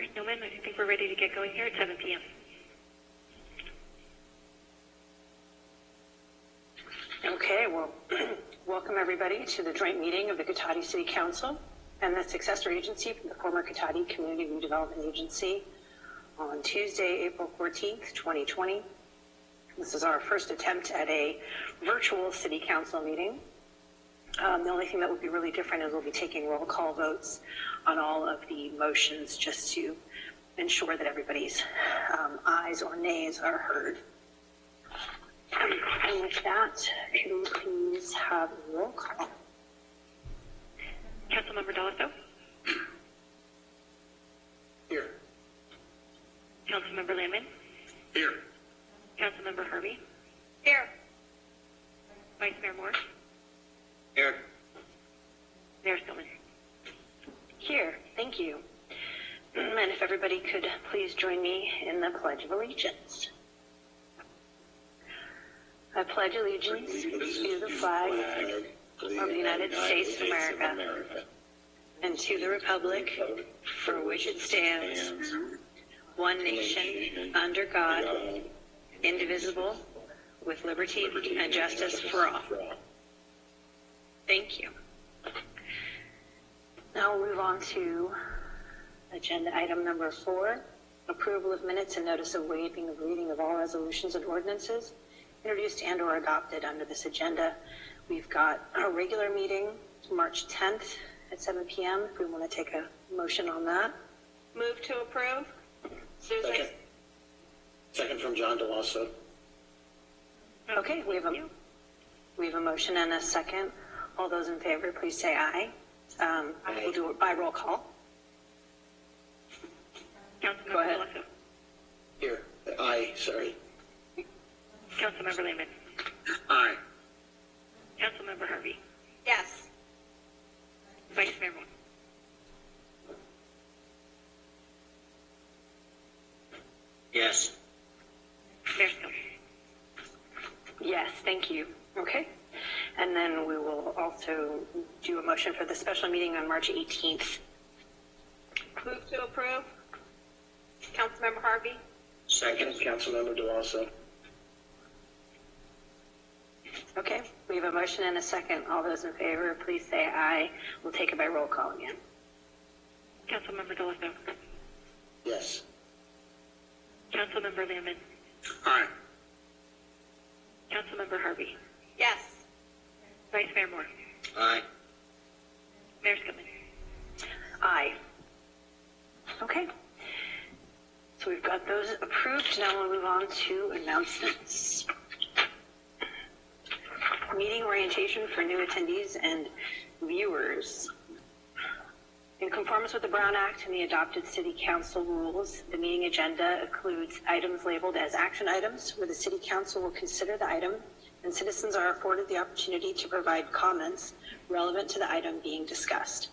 right, Newman, I think we're ready to get going here at 7 p.m. Okay, well, welcome everybody to the joint meeting of the Cotati City Council and the successor agency from the former Cotati Community Redevelopment Agency on Tuesday, April 14th, 2020. This is our first attempt at a virtual city council meeting. The only thing that would be really different is we'll be taking roll call votes on all of the motions just to ensure that everybody's ayes or nays are heard. And with that, can we please have a roll call? Councilmember Delasso? Here. Councilmember Landman? Here. Councilmember Harvey? Here. Vice Mayor Moore? Here. Mayor Skillman? Here, thank you. And if everybody could please join me in the Pledge of Allegiance. I pledge allegiance to the flag of the United States of America and to the republic for which it stands, one nation, under God, indivisible, with liberty and justice for all. Thank you. Now we'll move on to agenda item number 4, approval of minutes and notice of waiving of reading of all resolutions and ordinances introduced and or adopted under this agenda. We've got a regular meeting March 10th at 7 p.m. if we want to take a motion on that. Move to approve. Susan? Second from John Delasso. Okay, we have a motion and a second. All those in favor, please say aye. We'll do it by roll call. Councilmember Go ahead. Delasso? Here. Aye, sorry. Councilmember Landman? Aye. Councilmember Harvey? Yes. Vice Mayor Moore? Yes. Mayor Skillman? Yes, thank you. Okay. And then we will also do a motion for the special meeting on March 18th. Move to approve. Councilmember Harvey? Second, Councilmember Delasso. Okay, we have a motion and a second. All those in favor, please say aye. We'll take it by roll call again. Councilmember Delasso? Yes. Councilmember Landman? Aye. Councilmember Harvey? Yes. Vice Mayor Moore? Aye. Mayor Skillman? Aye. Okay. So we've got those approved. Now we'll move on to announcements. Meeting orientation for new attendees and viewers. In conformance with the Brown Act and the adopted City Council rules, the meeting agenda includes items labeled as action items where the City Council will consider the item and citizens are afforded the opportunity to provide comments relevant to the item being discussed.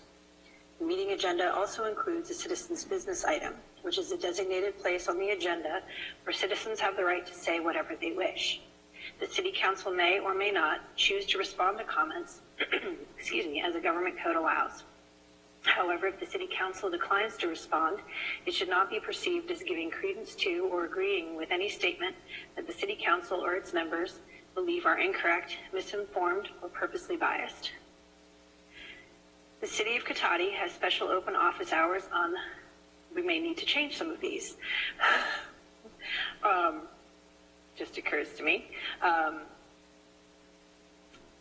The meeting agenda also includes a citizens' business item, which is a designated place on the agenda where citizens have the right to say whatever they wish. The City Council may or may not choose to respond to comments, as the government code allows. However, if the City Council declines to respond, it should not be perceived as giving credence to or agreeing with any statement that the City Council or its members believe are incorrect, misinformed, or purposely biased. The City of Cotati has special open office hours on, we may need to change some of these. Just occurs to me.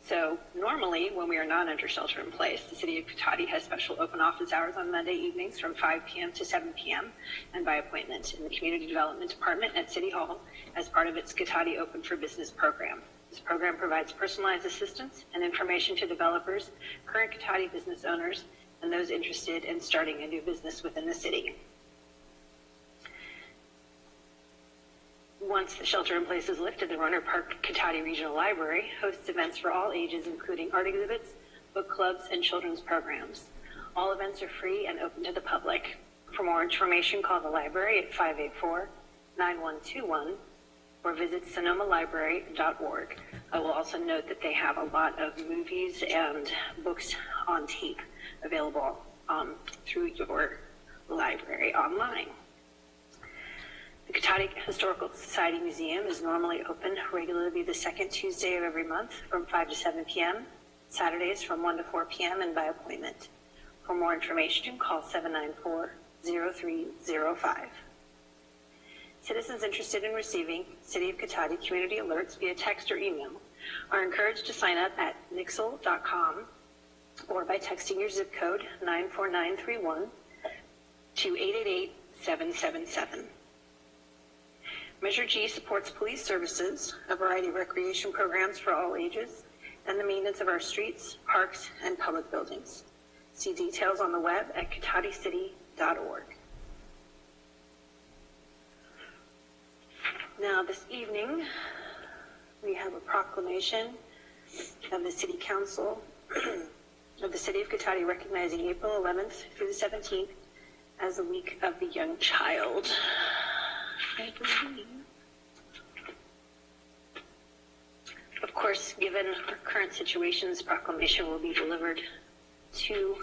So normally when we are not under shelter in place, the City of Cotati has special open office hours on Monday evenings from 5 p.m. to 7 p.m. and by appointment in the Community Development Department at City Hall as part of its Cotati Open for Business program. This program provides personalized assistance and information to developers, current Cotati business owners, and those interested in starting a new business within the city. Once the shelter in place is lifted, the Rohnert Park Cotati Regional Library hosts events for all ages, including art exhibits, book clubs, and children's programs. All events are free and open to the public. For more information, call the library at 584-9121 or visit sonomalibrary.org. I will also note that they have a lot of movies and books on tape available through your Library online. The Cotati Historical Society Museum is normally open regularly the second Tuesday of every month from 5 to 7 p.m., Saturdays from 1 to 4 p.m., and by appointment. For more information, call 794-0305. Citizens interested in receiving City of Cotati community alerts via text or email are encouraged to sign up at nixle.com or by texting your zip code 94931 to 888-777. Measure G supports police services, a variety of recreation programs for all ages, and the maintenance of our streets, parks, and public buildings. See details on the web at cotaticity.org. Now, this evening, we have a proclamation of the City Council of the City of Cotati recognizing April 11th through the 17th as the Week of the Young Child. I believe. Of course, given our current situation, this proclamation will be delivered to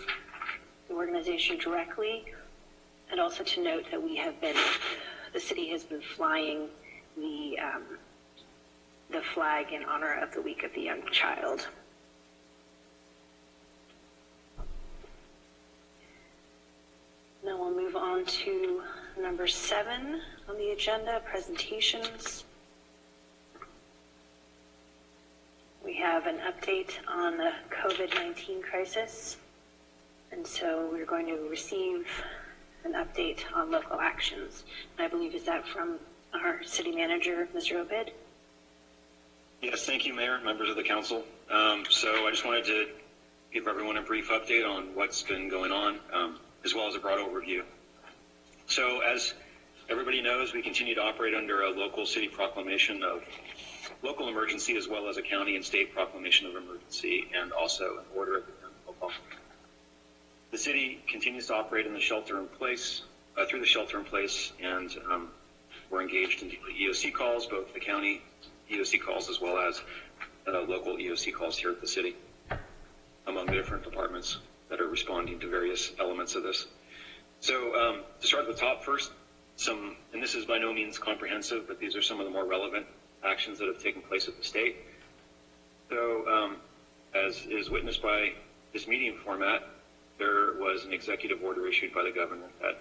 the organization directly, and also to note that the city has been flying the flag in honor of the Week of the Young Child. Now we'll move on to number 7 on the agenda, presentations. We have an update on the COVID-19 crisis, and so we're going to receive an update on local actions. And I believe, is that from our city manager, Mr. Obid? Yes, thank you, Mayor, members of the council. So I just wanted to give everyone a brief update on what's been going on, as well as a broad overview. So as everybody knows, we continue to operate under a local city proclamation of local emergency, as well as a county and state proclamation of emergency, and also an order of the county health officer. The city continues to operate in the shelter-in-place, through the shelter-in-place, and we're engaged in EOC calls, both the county EOC calls as well as local EOC calls here at the city, among the different departments that are responding to various elements of this. So to start at the top first, and this is by no means comprehensive, but these are some of the more relevant actions that have taken place at the state. So as is witnessed by this meeting format, there was an executive order issued by the governor that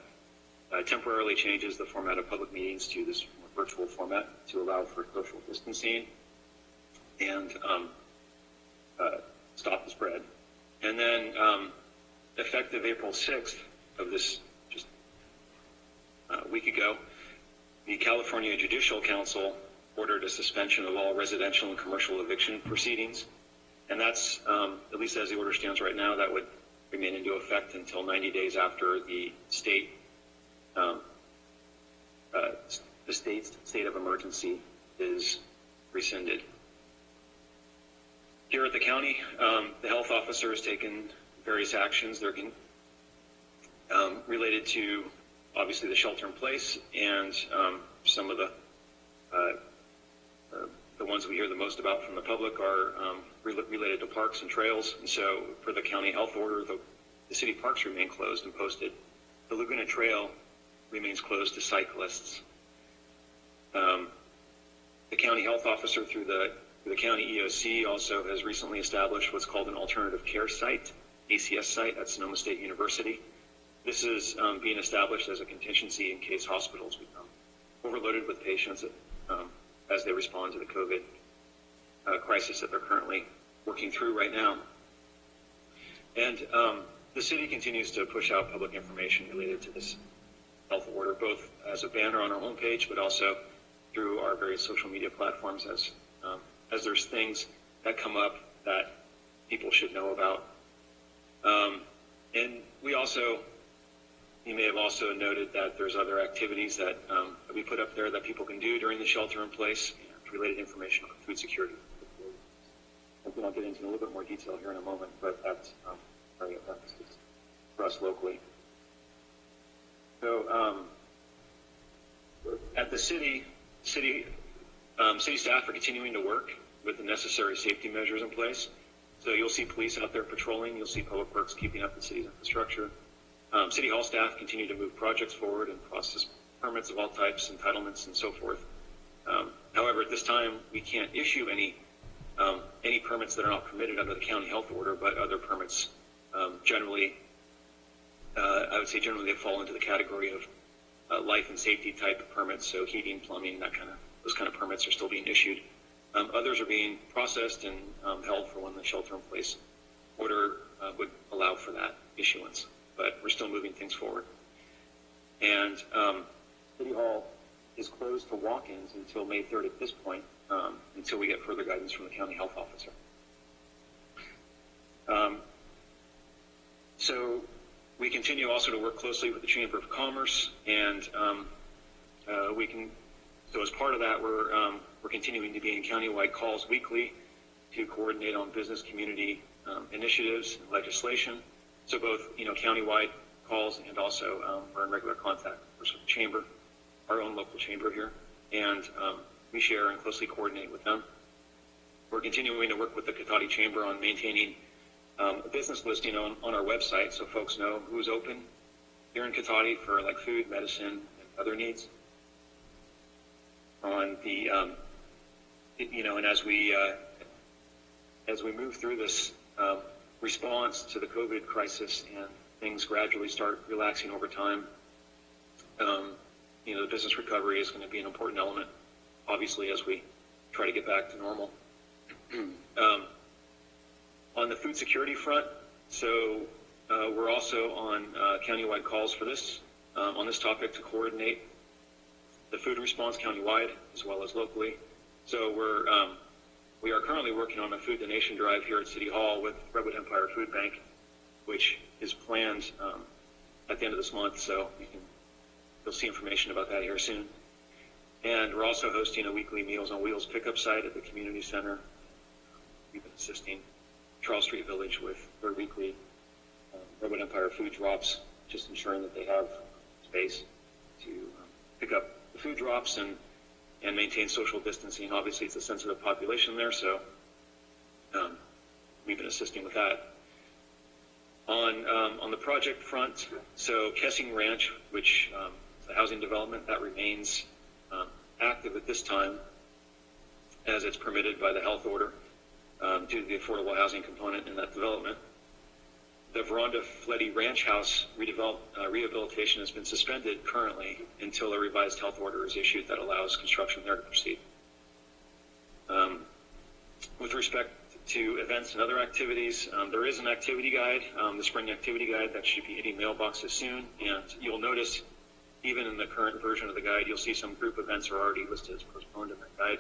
temporarily changes the format of public meetings to this more virtual format to allow for social distancing and stop the spread. And then effective April 6th of this, just a week ago, the California Judicial Council ordered a suspension of all residential and commercial eviction proceedings. And that's, at least as the order stands right now, that would remain into effect until 90 days after the state's state of emergency is rescinded. Here at the county, the health officer has taken various actions. They're related to, obviously, the shelter-in-place, and some of the ones we hear the most about from the public are related to parks and trails. And so for the county health order, the city parks remain closed and posted. The Laguna Trail remains closed to cyclists. The county health officer through the county EOC also has recently established what's called an alternative care site, ACS site at Sonoma State University. This is being established as a contingency in case hospitals become overloaded with patients as they respond to the COVID crisis that they're currently working through right now. And the city continues to push out public information related to this health order, both as a banner on our homepage, but also through our various social media platforms as there's things that come up that people should know about. And you may have also noted that there's other activities that we put up there that people can do during the shelter-in-place, and related information on food security. Something I'll get into in a little bit more detail here in a moment, but that's very effective for us locally. So at the city staff are continuing to work with the necessary safety measures in place. So you'll see police out there patrolling. You'll see public works keeping up the city's infrastructure. City Hall staff continue to move projects forward and process permits of all types, entitlements, and so forth. However, at this time, we can't issue any permits that are not permitted under the county health order, but other permits generally, I would say generally they fall into the category of life and safety type of permits, so heating, plumbing, those kind of permits are still being issued. Others are being processed and held for when the shelter-in-place order would allow for that issuance, but we're still moving things forward. And City Hall is closed to walk-ins until May 3rd at this point, until we get further guidance from the county health officer. So we continue also to work closely with the Chamber of Commerce, and so as part of that, we're continuing to be in countywide calls weekly to coordinate on business community initiatives and legislation. So both, countywide calls and also we're in regular contact with the chamber, our own local chamber here, and we share and closely coordinate with them. We're continuing to work with the Cotati Chamber on maintaining a business listing on our website so folks know who's open here in Cotati for like food, medicine, and other needs. On the, and as we move through this response to the COVID crisis and things gradually start relaxing over time, the business recovery is going to be an important element, obviously, as we try to get back to normal. On the food security front, so we're also on countywide calls for this, on this topic to coordinate the food response countywide as well as locally. So we are currently working on a food donation drive here at City Hall with Redwood Empire Food Bank, which is planned at the end of this month. So you'll see information about that here soon. And we're also hosting a weekly Meals on Wheels pickup site at the community center. We've been assisting Charles Street Village with their weekly Redwood Empire food drops, just ensuring that they have space to pick up the food drops and maintain social distancing. Obviously, it's a sensitive population there, so we've been assisting with that. On the project front, so Kessing Ranch, which is a housing development that remains active at this time as it's permitted by the health order due to the affordable housing component in that development. The Veranda Fletty Ranch House rehabilitation has been suspended currently until a revised health order is issued that allows construction there to proceed. With respect to events and other activities, there is an activity guide, the spring activity guide that should be hitting mailboxes soon, and you'll notice even in the current version of the guide, you'll see some group events are already listed as postponed in that guide.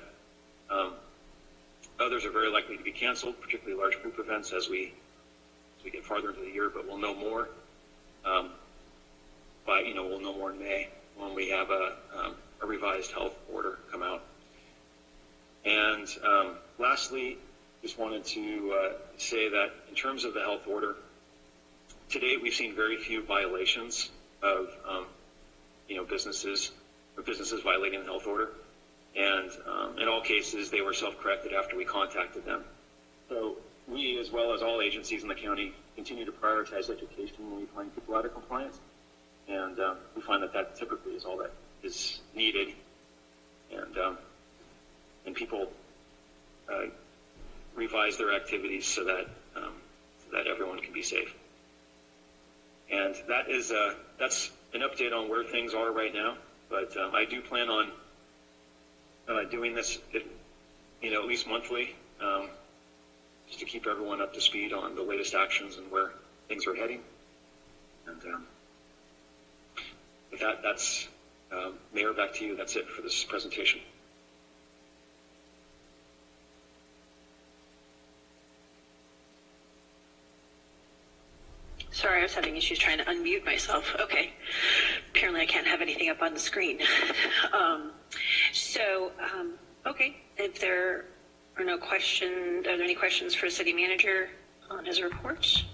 Others are very likely to be canceled, particularly large group events as we get farther into the year, but we'll know more. We'll know more in May when we have a revised health order come out. And lastly, just wanted to say that in terms of the health order, to date we've seen very few violations of businesses violating the health order, and in all cases they were self-corrected after we contacted them. So we, as well as all agencies in the county, continue to prioritize education when we find people out of compliance, and we find that typically is all that is needed, and people revise their activities so that everyone can be safe. And that is that's an update on where things are right now. But I do plan on doing this, at least monthly, just to keep everyone up to speed on the latest actions and where things are heading. And with that, that's Mayor, back to you. That's it for this presentation. Sorry, I was having issues trying to unmute myself. Okay. Apparently I can't have anything up on the screen. Okay. If there are no questions, are there any questions for the city manager on his reports?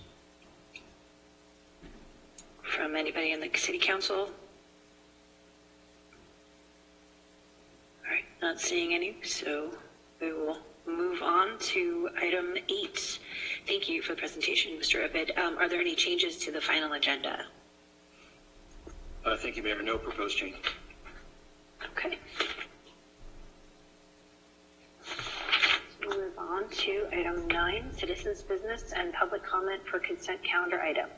From anybody in the city council? All right, not seeing any, so we will move on to item 8. Thank you for the presentation, Mr. Abid. Are there any changes to the final agenda? Thank you, Mayor. No proposed change. Okay. We'll move on to item 9, citizens' business and public comment for consent calendar items.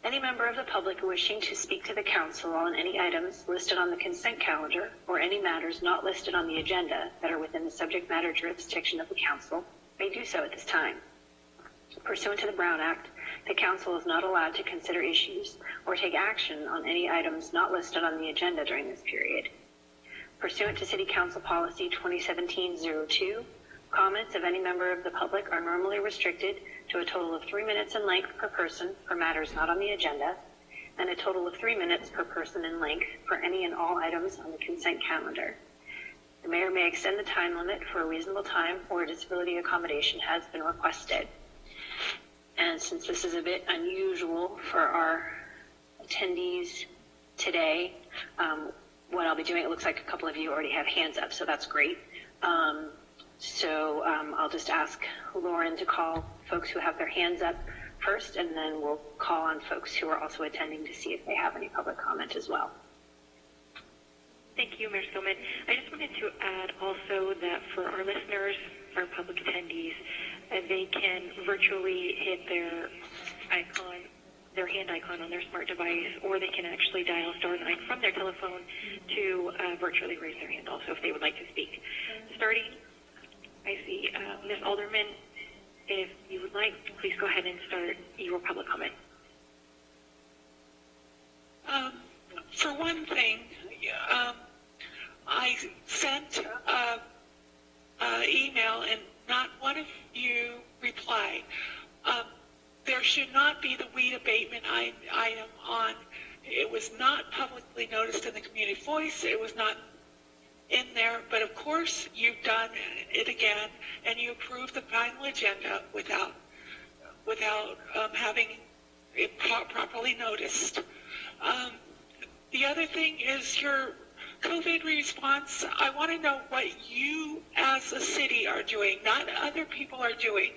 Any member of the public wishing to speak to the council on any items listed on the consent calendar or any matters not listed on the agenda that are within the subject matter jurisdiction of the council may do so at this time. Pursuant to the Brown Act, the council is not allowed to consider issues or take action on any items not listed on the agenda during this period. Pursuant to City Council Policy 2017-02, comments of any member of the public are normally restricted to a total of 3 minutes in length per person for matters not on the agenda, and a total of 3 minutes per person in length for any and all items on the consent calendar. The mayor may extend the time limit for a reasonable time or a disability accommodation has been requested. And since this is a bit unusual for our attendees today, what I'll be doing, it looks like a couple of you already have hands up, so that's great. I'll just ask Lauren to call folks who have their hands up first, and then we'll call on folks who are also attending to see if they have any public comment as well. Thank you, Mayor Skillman. I just wanted to add also that for our listeners, our public attendees, they can virtually hit their icon, their hand icon on their smart device, or they can actually dial *9 from their telephone to virtually raise their hand also if they would like to speak. Starting, I see Ms. Alderman. If you would like, please go ahead and start your public comment. For one thing, I sent an email and not one of you replied. There should not be the weed abatement item on. It was not publicly noticed in the community voice. It was not in there, but of course you've done it again, and you approved the final agenda without having it properly noticed. The other thing is your COVID response. I want to know what you as a city are doing, not other people are doing.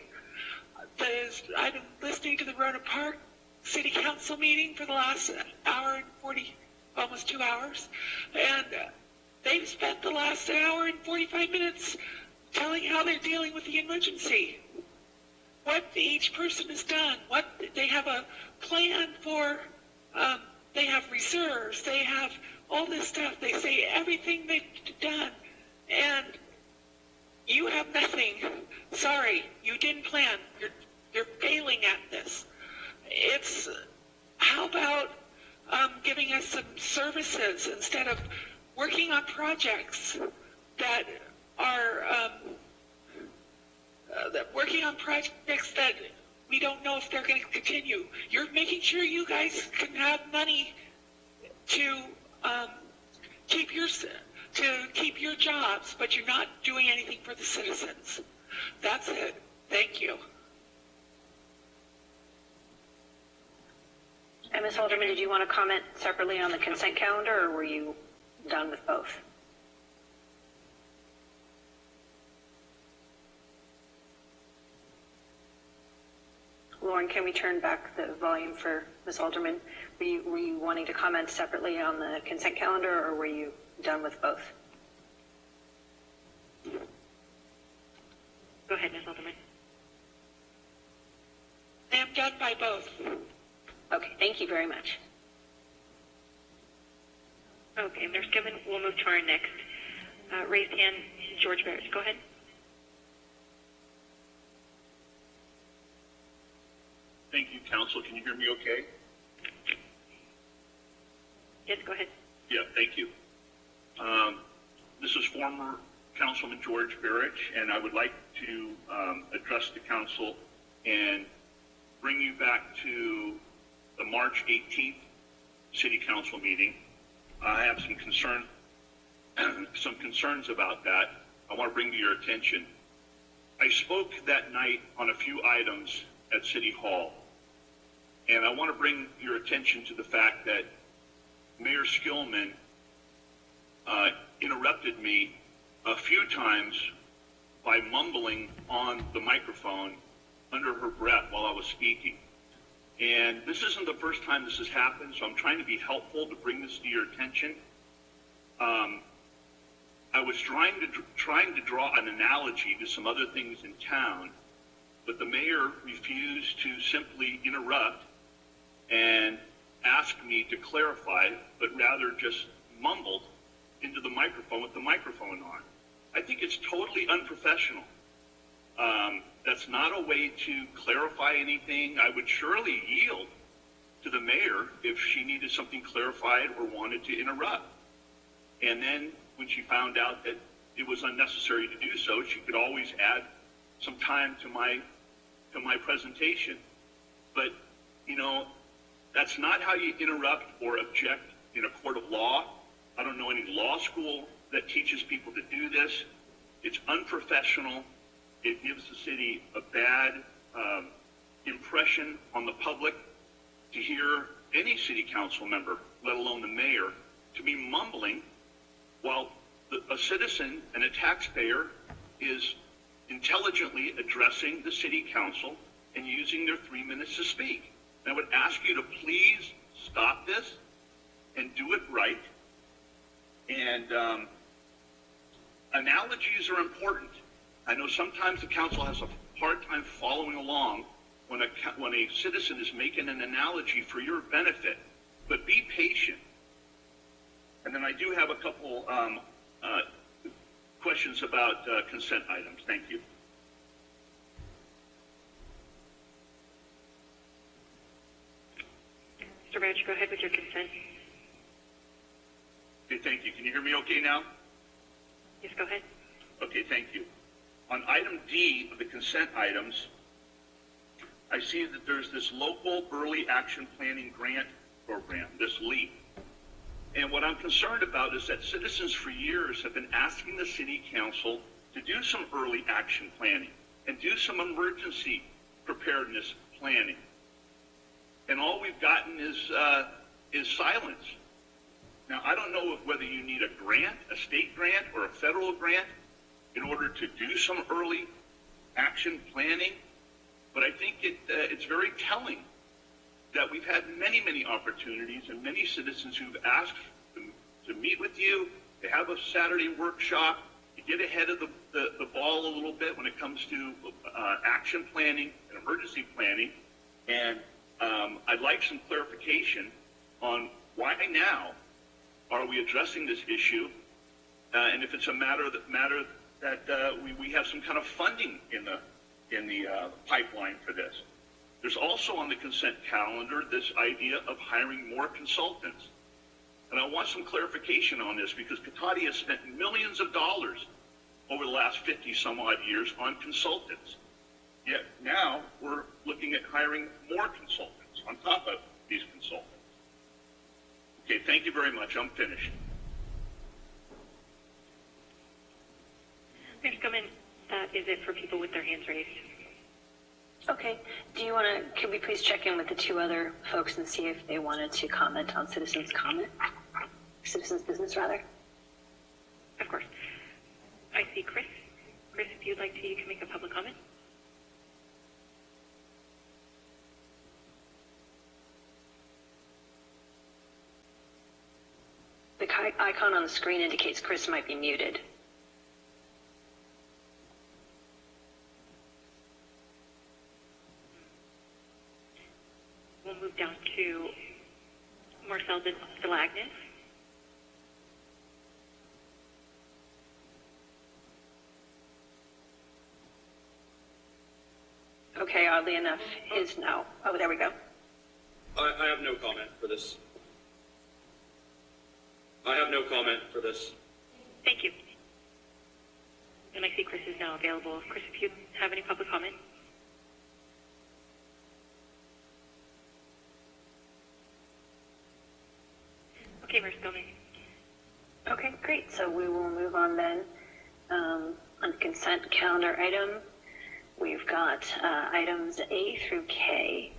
I've been listening to the Rohnert Park City Council meeting for the last hour and 40, almost 2 hours, and they've spent the last hour and 45 minutes telling how they're dealing with the emergency. What each person has done, what they have a plan for, they have reserves, they have all this stuff. They say everything they've done, and you have nothing. Sorry, you didn't plan. You're failing at this. How about giving us some services instead of working on projects that we don't know if they're going to continue. You're making sure you guys can have money to keep your jobs, but you're not doing anything for the citizens. That's it. Thank you. And Ms. Alderman, did you want to comment separately on the consent calendar, or were you done with both? Lauren, can we turn back the volume for Ms. Alderman? Were you wanting to comment separately on the consent calendar, or were you done with both? Go ahead, Ms. Alderman. I am done by both. Okay, thank you very much. Okay, Mayor Skillman, we'll move to our next raised hand, George Barrett. Go ahead. Thank you, Council. Can you hear me okay? Yes, go ahead. Yeah, thank you. This is former Councilman George Barrett, and I would like to address the Council and bring you back to the March 18th City Council meeting. I have some concerns about that. I want to bring to your attention. I spoke that night on a few items at City Hall, and I want to bring your attention to the fact that Mayor Skillman interrupted me a few times by mumbling on the microphone under her breath while I was speaking. And this isn't the first time this has happened, so I'm trying to be helpful to bring this to your attention. I was trying to draw an analogy to some other things in town, but the mayor refused to simply interrupt and ask me to clarify, but rather just mumbled into the microphone with the microphone on. I think it's totally unprofessional. That's not a way to clarify anything. I would surely yield to the mayor if she needed something clarified or wanted to interrupt. And then when she found out that it was unnecessary to do so, she could always add some time to my presentation. But, you know, that's not how you interrupt or object in a court of law. I don't know any law school that teaches people to do this. It's unprofessional. It gives the city a bad impression on the public to hear any city council member, let alone the mayor, to be mumbling while a citizen and a taxpayer is intelligently addressing the city council and using their 3 minutes to speak. And I would ask you to please stop this and do it right. And analogies are important. I know sometimes the council has a hard time following along when a citizen is making an analogy for your benefit, but be patient. And then I do have a couple questions about consent items. Thank you. Mr. Branch, go ahead with your consent. Okay, thank you. Can you hear me okay now? Yes, go ahead. Okay, thank you. On item D of the consent items, I see that there's this local early action planning grant program, this LEAP. And what I'm concerned about is that citizens for years have been asking the city council to do some early action planning and do some emergency preparedness planning. And all we've gotten is silence. Now, I don't know whether you need a grant, a state grant, or a federal grant in order to do some early action planning, but I think it's very telling that we've had many, many opportunities and many citizens who've asked to meet with you, to have a Saturday workshop, to get ahead of the ball a little bit when it comes to action planning and emergency planning. And I'd like some clarification on why now are we addressing this issue, and if it's a matter that we have some kind of funding in the pipeline for this. There's also on the consent calendar this idea of hiring more consultants. And I want some clarification on this because Cotati has spent millions of dollars over the last 50 some odd years on consultants. Yet now we're looking at hiring more consultants on top of these consultants. Okay, thank you very much. I'm finished. Mayor Skillman, that is it for people with their hands raised. Okay. Could we please check in with the two other folks and see if they wanted to comment on citizens' business, rather? Of course. I see Chris. Chris, if you'd like to, you can make a public comment. The icon on the screen indicates Chris might be muted. We'll move down to Marcel Delagnes. Okay, oddly enough, oh, there we go. I have no comment for this. Thank you. And I see Chris is now available. Chris, if you have any public comment. Okay, Mayor Skillman. Okay, great. So we will move on then. On the consent calendar item, we've got items A through K.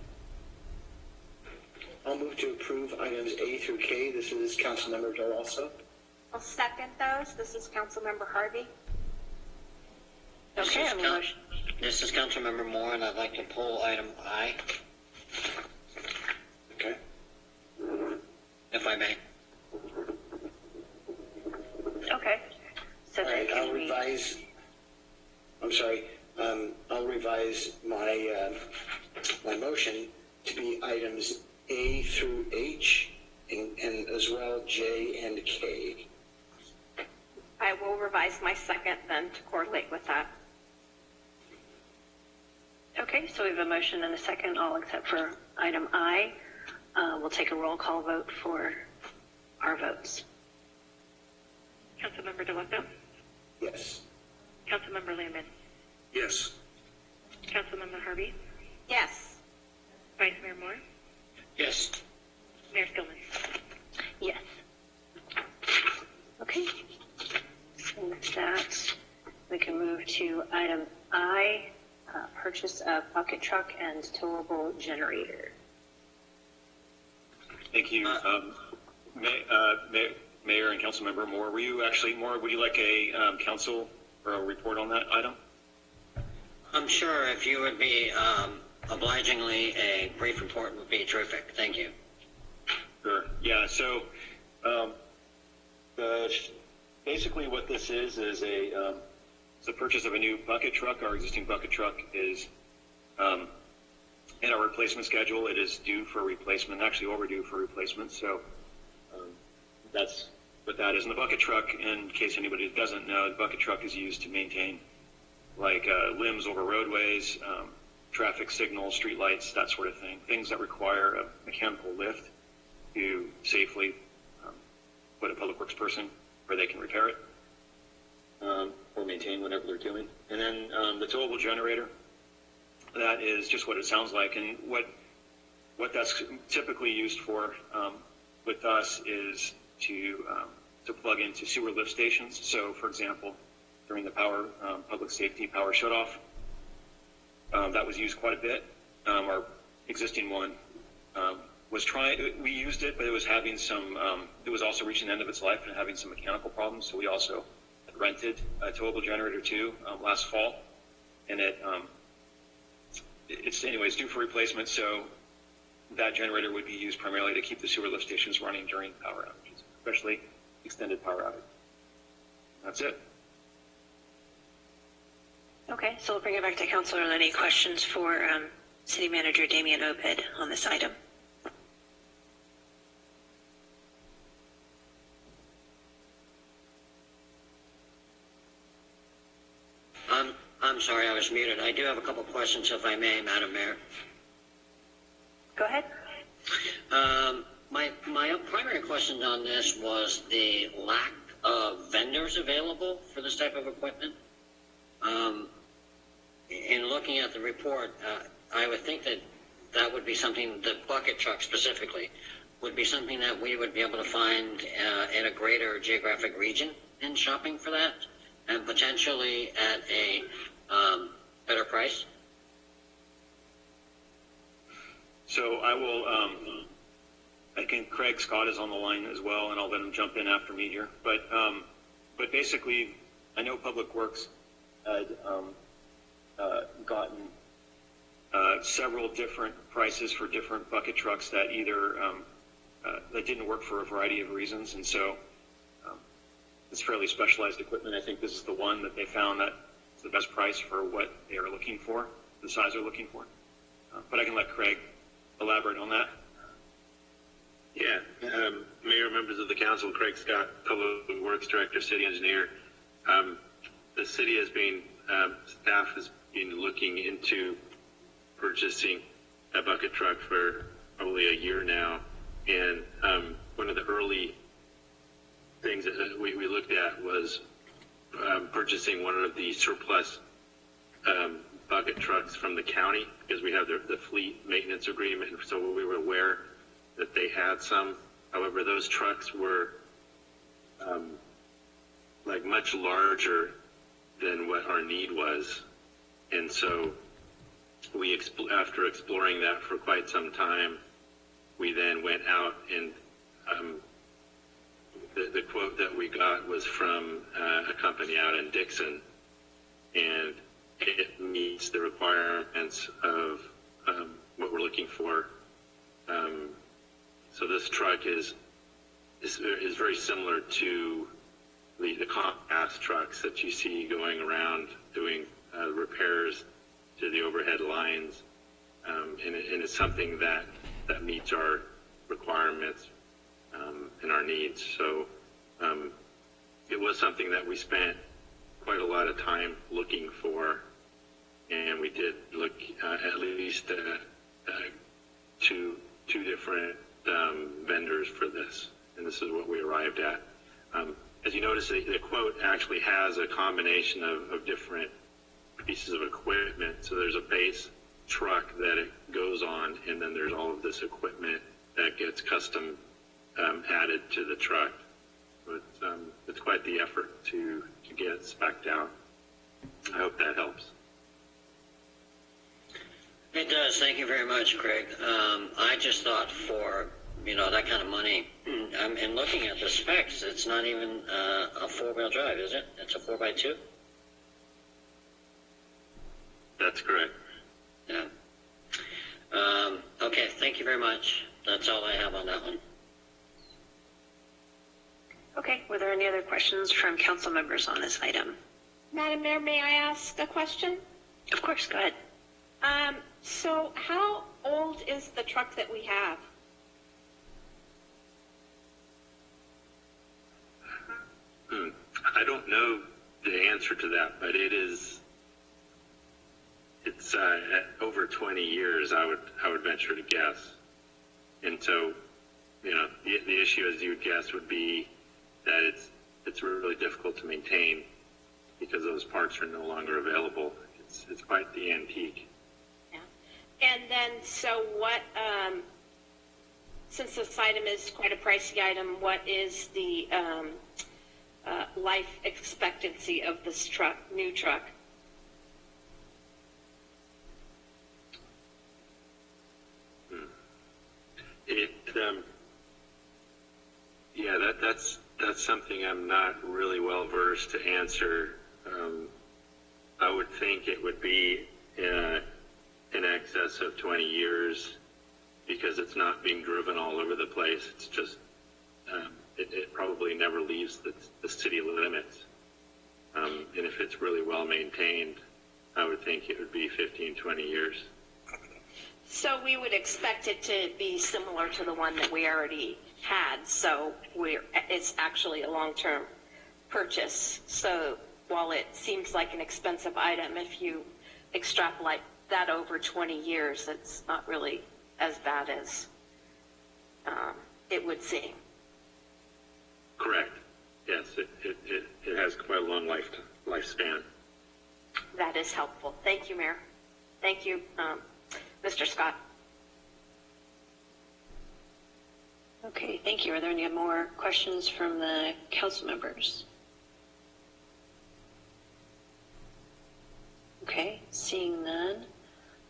I'll move to approve items A through K. This is Councilmember Dell'Osso. I'll second those. This is Councilmember Harvey. Okay, I have a motion. This is Councilmember Moore, and I'd like to pull item I. I may. Okay. So All then right, can I'll we, revise, I'm sorry, I'll revise my, my motion to be items A through H and as well J and K. I will revise my second then to correlate with that. okay, so we have a motion and a second, all except for item I. We'll take a roll call vote for our votes. Councilmember Delecto, Yes. Councilmember Landman, Yes. Councilmember Harvey, Yes. Vice Mayor Moore, Yes. Mayor Skillman. Yes. Okay. So with that, we can move to item I, purchase a bucket truck and towable generator. Thank you. Mayor and Councilmember Moore, would you like a council or a report on that item? I'm sure if you would be obligingly, a brief report would be terrific. Thank you. Sure. Yeah. So, basically, what this is it's the purchase of a new bucket truck. Our existing bucket truck is in our replacement schedule. It is due for replacement, actually overdue for replacement. So, that's what that is. And the bucket truck, in case anybody doesn't know, the bucket truck is used to maintain limbs over roadways, traffic signals, street lights, that sort of thing. Things that require a mechanical lift to safely put a public works person where they can repair it or maintain whatever they're doing. And then the towable generator, that is just what it sounds like. And what that's typically used for with us is to plug into sewer lift stations. So, for example, during the public safety power shutoff, that was used quite a bit. Our existing one we used it, but it was having it was also reaching the end of its life and having some mechanical problems. So we also rented a towable generator too last fall, and it's anyways due for replacement. So that generator would be used primarily to keep the sewer lift stations running during power outages, especially extended power outage. That's it. Okay, so we'll bring it back to council. Are there any questions for City Manager Damian Obed on this item? I'm sorry, I was muted. I do have a couple questions, if I may, Madam Mayor. Go ahead. My primary question on this was the lack of vendors available for this type of equipment. In looking at the report, I would think that would be something, the bucket truck specifically, would be something that we would be able to find in a greater geographic region in shopping for that, and potentially at a better price. So I will, I think Craig Scott is on the line as well, and I'll let him jump in after me here. But basically, I know Public Works had gotten several different prices for different bucket trucks that either that didn't work for a variety of reasons, and so it's fairly specialized equipment. I think this is the one that they found that is the best price for what they are looking for, the size they're looking for. But I can let Craig elaborate on that. Yeah, Mayor, members of the council, Craig Scott, Public Works Director, City Engineer. The city has been, staff has been looking into purchasing a bucket truck for probably a year now. And one of the early things that we looked at was purchasing one of the surplus bucket trucks from the county, because we have the fleet maintenance agreement, so we were aware that they had some. However, those trucks were like much larger than what our need was, and so we after exploring that for quite some time, we then went out and the quote that we got was from a company out in Dixon, and it meets the requirements of what we're looking for. So this truck is is very similar to the Comcast trucks that you see going around doing repairs to the overhead lines, and it's something that meets our requirements and our needs. So it was something that we spent quite a lot of time looking for, and we did look at least two different vendors for this, and this is what we arrived at. As you notice, the quote actually has a combination of different pieces of equipment. So there's a base truck that it goes on, and then there's all of this equipment that gets custom added to the truck. But it's quite the effort to get it spec'd out. I hope that helps. It does. Thank you very much, Craig. I just thought for, that kind of money, and looking at the specs, it's not even a four-wheel drive, is it? It's a 4x2? That's correct. Yeah. Okay, thank you very much. That's all I have on that one. Okay, were there any other questions from council members on this item? Madam Mayor, may I ask a question? Of course, go ahead. So how old is the truck that we have? I don't know the answer to that, but it's over 20 years, I would venture to guess. And so, the issue, as you would guess, would be that it's really difficult to maintain because those parts are no longer available. It's quite the antique. Yeah. And then, so what, since this item is quite a pricey item, what is the life expectancy of this new truck? That's something I'm not really well versed to answer. I would think it would be in excess of 20 years because it's not being driven all over the place. It's just it probably never leaves the city limits. And if it's really well maintained, I would think it would be 15, 20 years. So we would expect it to be similar to the one that we already had. So it's actually a long-term purchase. So while it seems like an expensive item, if you extrapolate that over 20 years, it's not really as bad as it would seem. Correct. Yes, it has quite a long lifespan. That is helpful. Thank you, Mayor. Thank you, Mr. Scott. Okay, thank you. Are there any more questions from the council members? Okay, seeing none,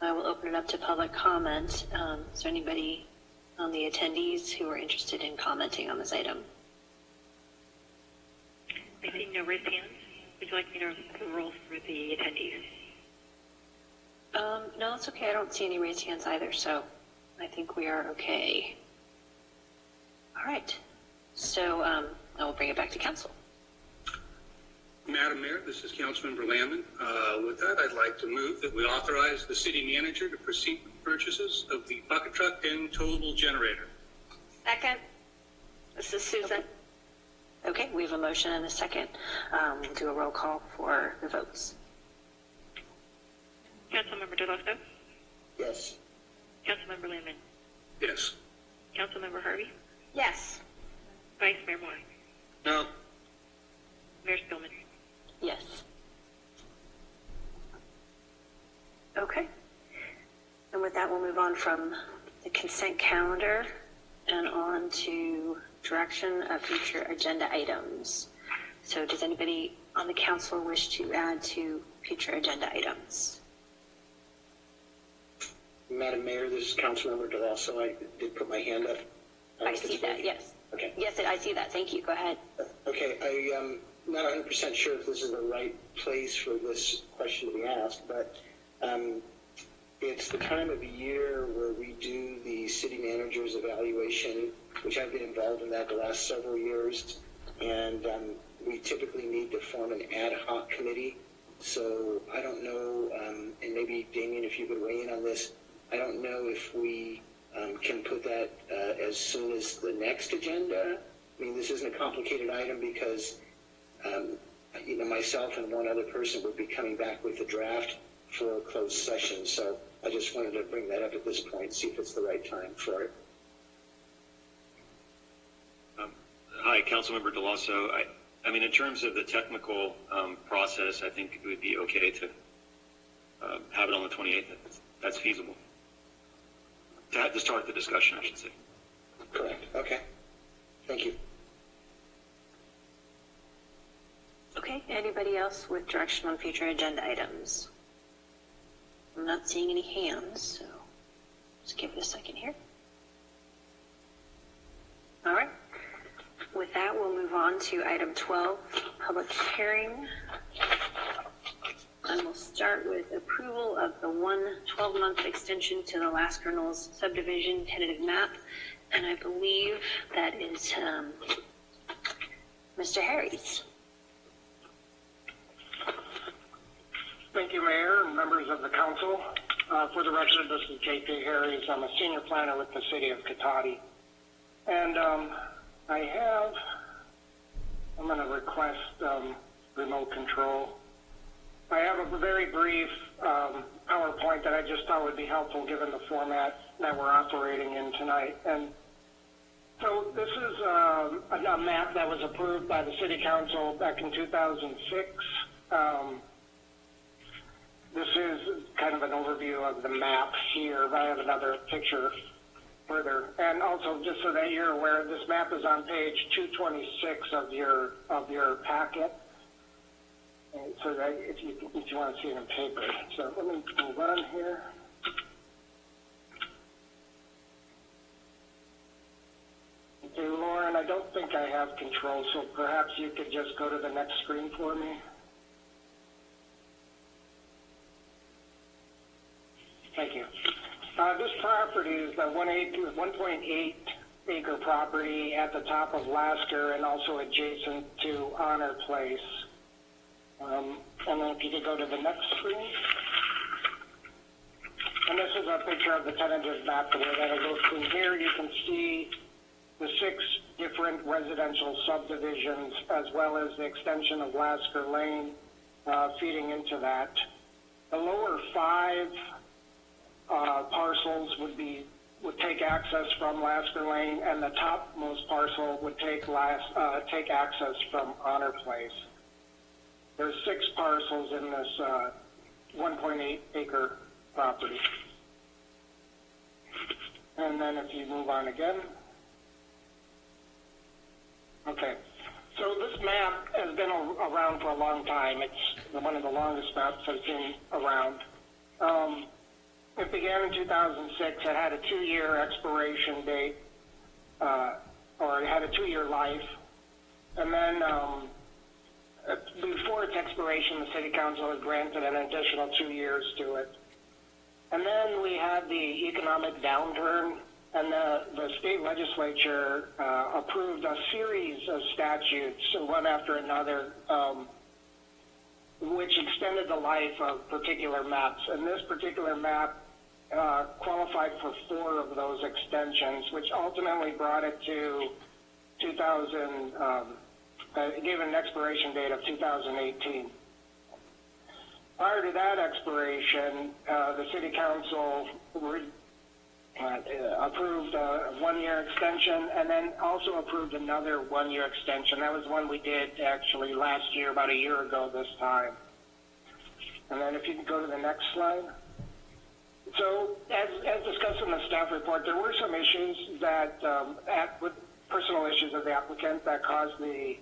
I will open it up to public comment. Is there anybody on the attendees who are interested in commenting on this item? I see no raised hands. Would you like me to roll through the attendees? No, it's okay. I don't see any raised hands either, so I think we are okay. All right. So I will bring it back to council. Madam Mayor, this is Councilmember Lamon. With that, I'd like to move that we authorize the city manager to proceed with purchases of the bucket truck and towable generator. Second. This is Susan. Okay, we have a motion and a second. We'll do a roll call for the votes. Councilmember Deloso? Yes. Councilmember Lamon? Yes. Councilmember Harvey? Yes. Vice Mayor Moore? No. Mayor Spillman? Yes. Okay. And with that, we'll move on from the consent calendar and on to direction of future agenda items. So does anybody on the council wish to add to future agenda items? Madam Mayor, this is Councilmember Deloso. I did put my hand up. I see that, yes. Okay. Yes, I see that. Thank you. Go ahead. Okay, I'm not 100% sure if this is the right place for this question to be asked, but it's the time of year where we do the city manager's evaluation, which I've been involved in that the last several years. And we typically need to form an ad hoc committee. So I don't know, and maybe Damien, if you could weigh in on this, I don't know if we can put that as soon as the next agenda. I mean, this isn't a complicated item because, myself and one other person would be coming back with a draft for a closed session. So I just wanted to bring that up at this point, see if it's the right time for it. Hi, Councilmember Delasso. I mean, in terms of the technical process, I think it would be okay to have it on the 28th. That's feasible. To start the discussion, I should say. Correct. Okay. Thank you. Okay, anybody else with direction on future agenda items? I'm not seeing any hands, so just give it a second here. All right. With that, we'll move on to item 12, public hearing. And we'll start with approval of the 12-month extension to the Lasker Knolls subdivision tentative map. And I believe that is Mr. Harries. Thank you, Mayor and members of the council. For the record, this is J.P. Harries. I'm a senior planner with the city of Cotati. And I'm going to request remote control. I have a very brief PowerPoint that I just thought would be helpful given the format that we're operating in tonight. And so this is a map that was approved by the City Council back in 2006. This is kind of an overview of the map here. I have another picture further. And also, just so that you're aware, this map is on page 226 of your packet. And so that if you want to see it in paper. So let me move on here. Okay, Lauren, I don't think I have control, so perhaps you could just go to the next screen for me. Thank you. This property is the 1.8 acre property at the top of Lasker and also adjacent to Honor Place. And then if you could go to the next screen. And this is a picture of the tentative map. The way that it goes through here, you can see the 6 different residential subdivisions as well as the extension of Lasker Lane feeding into that. The lower 5 parcels would take access from Lasker Lane, and the topmost parcel would take access from Honor Place. There's 6 parcels in this 1.8 acre property. And then if you move on again. Okay. So this map has been around for a long time. It's one of the longest maps that's been around. It began in 2006. It had a 2-year expiration date, or it had a 2-year life. And then before its expiration, the City Council had granted an additional 2 years to it. And then we had the economic downturn, and the state legislature approved a series of statutes, one after another, which extended the life of particular maps. And this particular map qualified for 4 of those extensions, which ultimately brought it to 2000. It gave an expiration date of 2018. Prior to that expiration, the City Council approved a 1-year extension and then also approved another 1-year extension. That was one we did actually last year, about a year ago this time. And then if you can go to the next slide. So as discussed in the staff report, there were some issues that, with personal issues of the applicant that caused the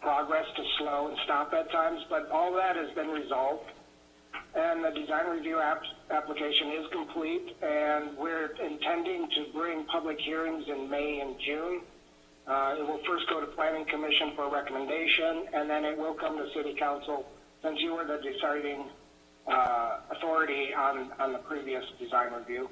progress to slow and stop at times, but all that has been resolved. And the design review application is complete, and we're intending to bring public hearings in May and June. It will first go to Planning Commission for a recommendation, and then it will come to City Council since you are the deciding authority on the previous design review.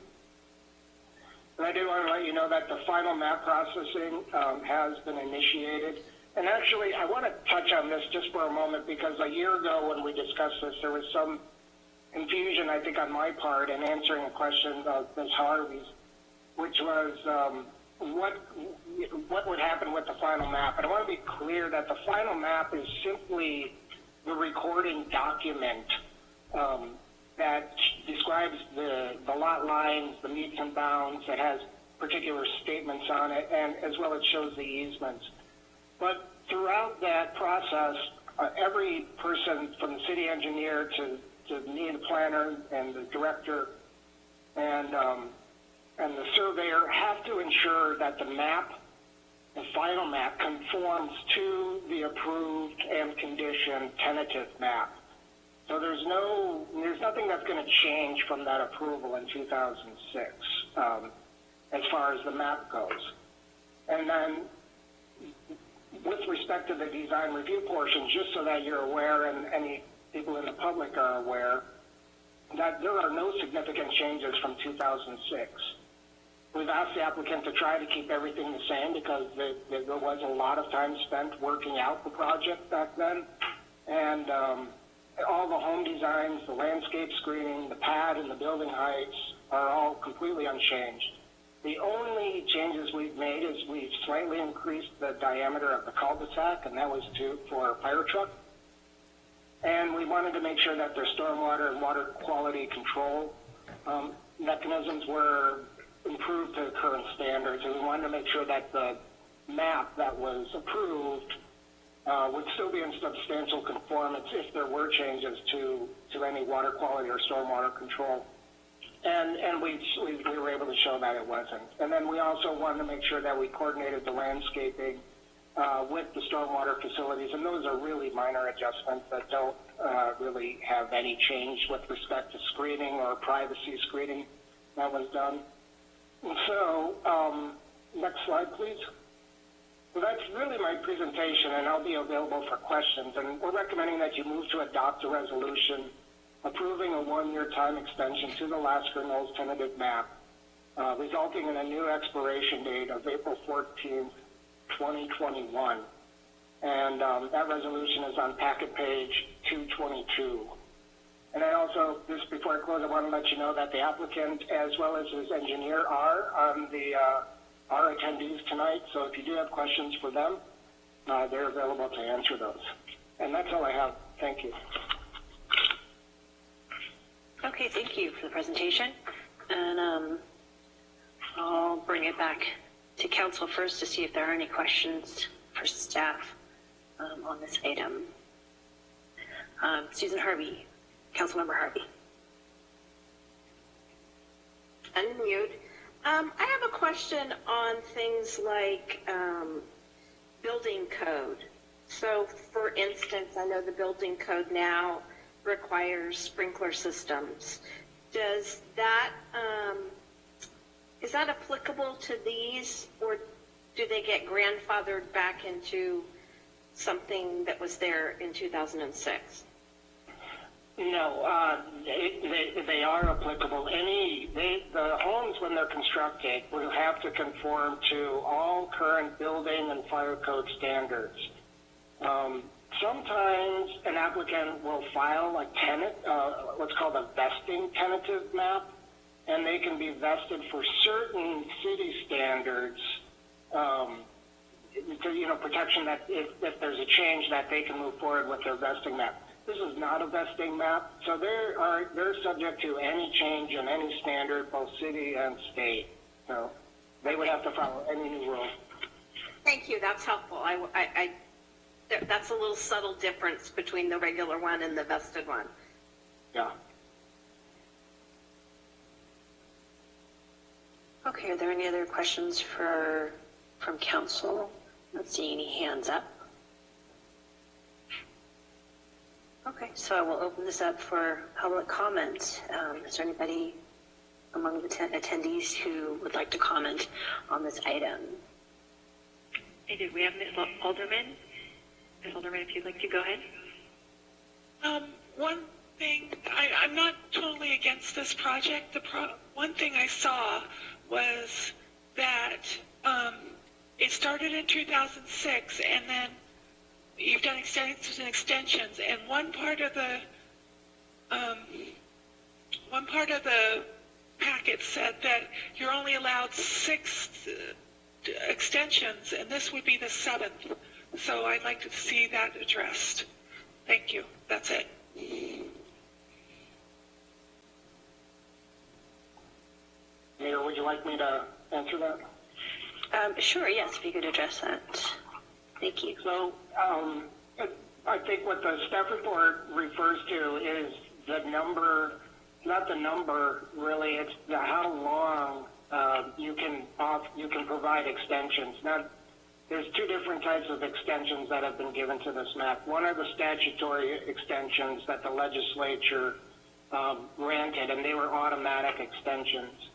And I do want to let you know that the final map processing has been initiated. And actually, I want to touch on this just for a moment because a year ago when we discussed this, there was some confusion, I think, on my part in answering a question of Ms. Harvey's, which was what would happen with the final map. And I want to be clear that the final map is simply the recording document that describes the lot lines, the meets and bounds, that has particular statements on it, and as well as shows the easements. But throughout that process, every person from the city engineer to me, the planner, and the director, and the surveyor have to ensure that the map, the final map, conforms to the approved and conditioned tentative map. So there's nothing that's going to change from that approval in 2006 as far as the map goes. And then with respect to the design review portion, just so that you're aware and any people in the public are aware, that there are no significant changes from 2006. We've asked the applicant to try to keep everything the same because there was a lot of time spent working out the project back then. And all the home designs, the landscape screening, the pad and the building heights are all completely unchanged. The only changes we've made is we've slightly increased the diameter of the cul-de-sac, and that was for a fire truck. And we wanted to make sure that their stormwater and water quality control mechanisms were improved to current standards. And we wanted to make sure that the map that was approved would still be in substantial conformance if there were changes to any water quality or stormwater control. And we were able to show that it wasn't. And then we also wanted to make sure that we coordinated the landscaping with the stormwater facilities, and those are really minor adjustments that don't really have any change with respect to screening or privacy screening that was done. And so, next slide, please. So that's really my presentation, and I'll be available for questions. And we're recommending that you move to adopt a resolution approving a one-year time extension to the Lasker Knolls tentative map, resulting in a new expiration date of April 14th, 2021. And that resolution is on packet page 222. And I also, just before I close, I want to let you know that the applicant as well as his engineer are on our attendees tonight. So if you do have questions for them, they're available to answer those. And that's all I have. Thank you. Okay, thank you for the presentation. And I'll bring it back to council first to see if there are any questions for staff on this item. Susan Harvey, Councilmember Harvey. Unmute. I have a question on things like building code. So, for instance, I know the building code now requires sprinkler systems. Does that, is that applicable to these, or do they get grandfathered back into something that was there in 2006? No, they are applicable. The homes, when they're constructed, will have to conform to all current building and fire code standards. Sometimes an applicant will file a what's called a vesting tentative map, and they can be vested for certain city standards, protection that if there's a change that they can move forward with their vesting map. This is not a vesting map, so they're subject to any change in any standard, both city and state. So they would have to follow any new rule. Thank you. That's helpful. That's a little subtle difference between the regular one and the vested one. Yeah. Okay, are there any other questions from council? I'm not seeing any hands up. Okay, so I will open this up for public comment. Is there anybody among the attendees who would like to comment on this item? I do. We have Ms. Alderman. Ms. Alderman, if you'd like to go ahead. One thing, I'm not totally against this project. One thing I saw was that it started in 2006, and then you've done extensions and extensions, and one part of the packet said that you're only allowed 6 extensions, and this would be the 7th. So I'd like to see that addressed. Thank you. That's it. Mayor, would you like me to answer that? Sure, yes, if you could address that. Thank you. So, I think what the staff report refers to is the number, not the number really, it's how long you can provide extensions. Now, there's 2 different types of extensions that have been given to this map. One are the statutory extensions that the legislature granted, and they were automatic extensions.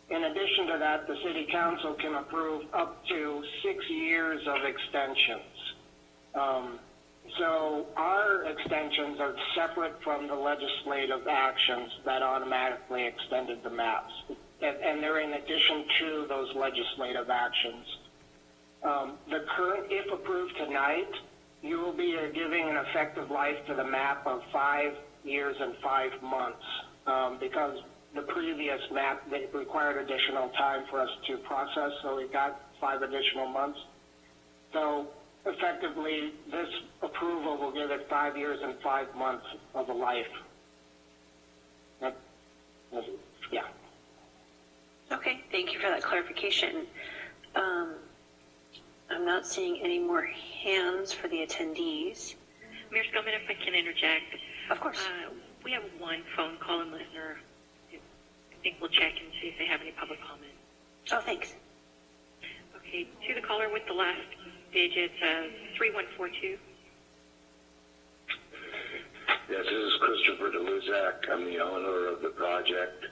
In addition to that, the City Council can approve up to 6 years of extensions. So our extensions are separate from the legislative actions that automatically extended the maps. And they're in addition to those legislative actions. The current, if approved tonight, you will be giving an effective life to the map of 5 years and 5 months because the previous map, they required additional time for us to process, so we got 5 additional months. So effectively, this approval will give it 5 years and 5 months of a life. Yeah. Okay, thank you for that clarification. I'm not seeing any more hands for the attendees. Mayor Spillman, if I can interject. Of course. We have one phone call and listener. I think we'll check and see if they have any public comment. Oh, thanks. Okay, to the caller with the last digits, 3142. Yes, this is Christopher DeLuzak. I'm the owner of the project,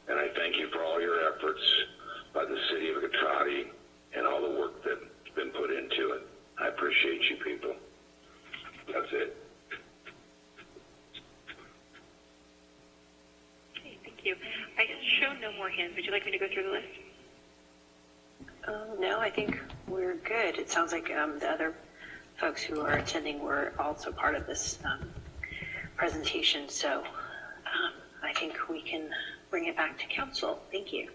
and I thank you for all your efforts by the city of Cotati and all the work that's been put into it. I appreciate you people. That's it. Okay, thank you. I show no more hands. Would you like me to go through the list? No, I think we're good. It sounds like the other folks who are attending were also part of this presentation, so I think we can bring it back to council. Thank you.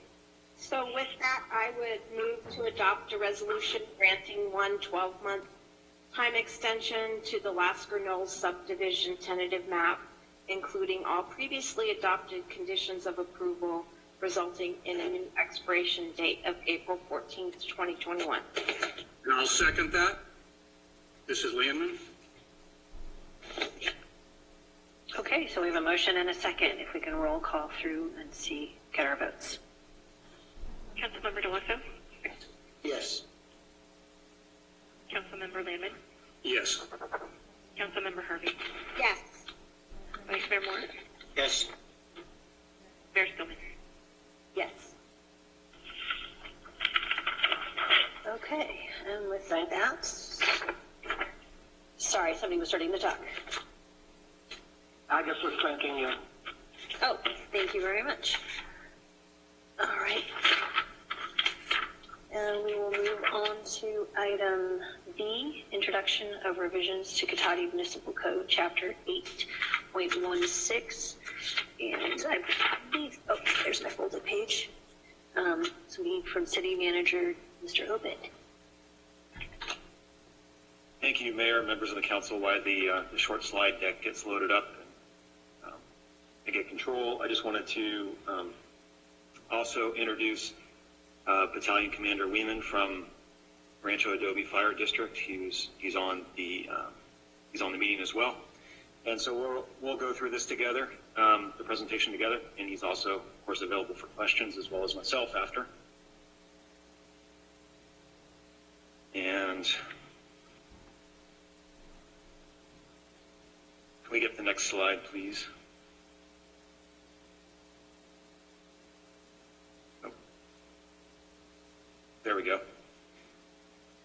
So with that, I would move to adopt a resolution granting 1 12-month time extension to the Lasker Knolls subdivision tentative map, including all previously adopted conditions of approval, resulting in a new expiration date of April 14th, 2021. And I'll second that. This is Landman. Okay, so we have a motion and a second. If we can roll call through and get our votes. Councilmember DeLasso? Yes. Councilmember Landman? Yes. Councilmember Harvey? Yes. Vice Mayor Moore? Yes. Mayor Spillman? Yes. Okay, and with that, sorry, somebody was starting to talk. I just was thanking you. Oh, thank you very much. All right. And we will move on to item B, introduction of revisions to Cotati Municipal Code, Chapter 8.16. And I believe, oh, there's my folded page. So we need from City Manager, Mr. Obed. Thank you, Mayor, members of the council. While the short slide deck gets loaded up and I get control, I just wanted to also introduce Battalion Commander Weeman from Rancho Adobe Fire District. He's on the meeting as well, and so we'll go through this together, the presentation together, and he's also, of course, available for questions as well as myself after. And can we get the next slide, please? There we go.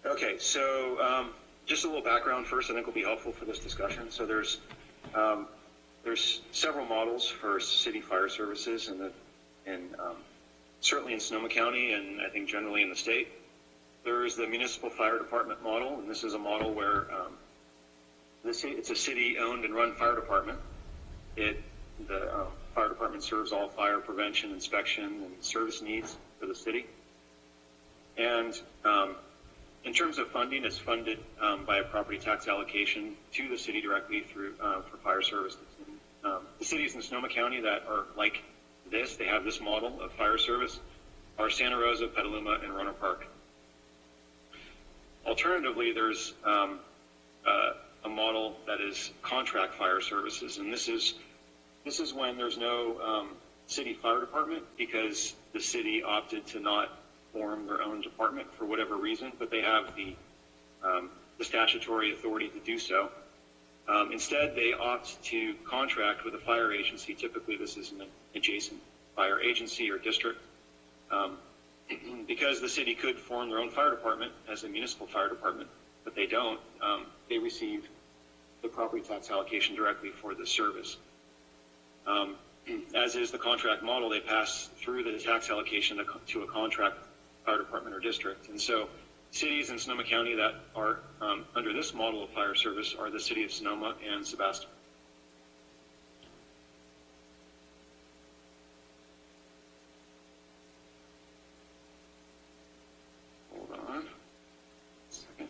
Okay, so just a little background first, I think will be helpful for this discussion. So there's there's several models for city fire services, and certainly in Sonoma County, and I think generally in the state. There's the municipal fire department model, and this is a model where it's a city-owned and run fire department. The fire department serves all fire prevention, inspection, and service needs for the city. And in terms of funding, it's funded by a property tax allocation to the city directly through for fire services. The cities in Sonoma County that are like this, they have this model of fire service, are Santa Rosa, Petaluma, and Rohnert Park. Alternatively, there's a model that is contract fire services, and this is when there's no city fire department because the city opted to not form their own department for whatever reason, but they have the statutory authority to do so. Instead, they opt to contract with a fire agency. Typically, this is an adjacent fire agency or district. Because the city could form their own fire department as a municipal fire department, but they don't, they receive the property tax allocation directly for the service. As is the contract model, they pass through the tax allocation to a contract fire department or district. And so cities in Sonoma County that are under this model of fire service are the city of Sonoma and Sebastopol. Hold on a second.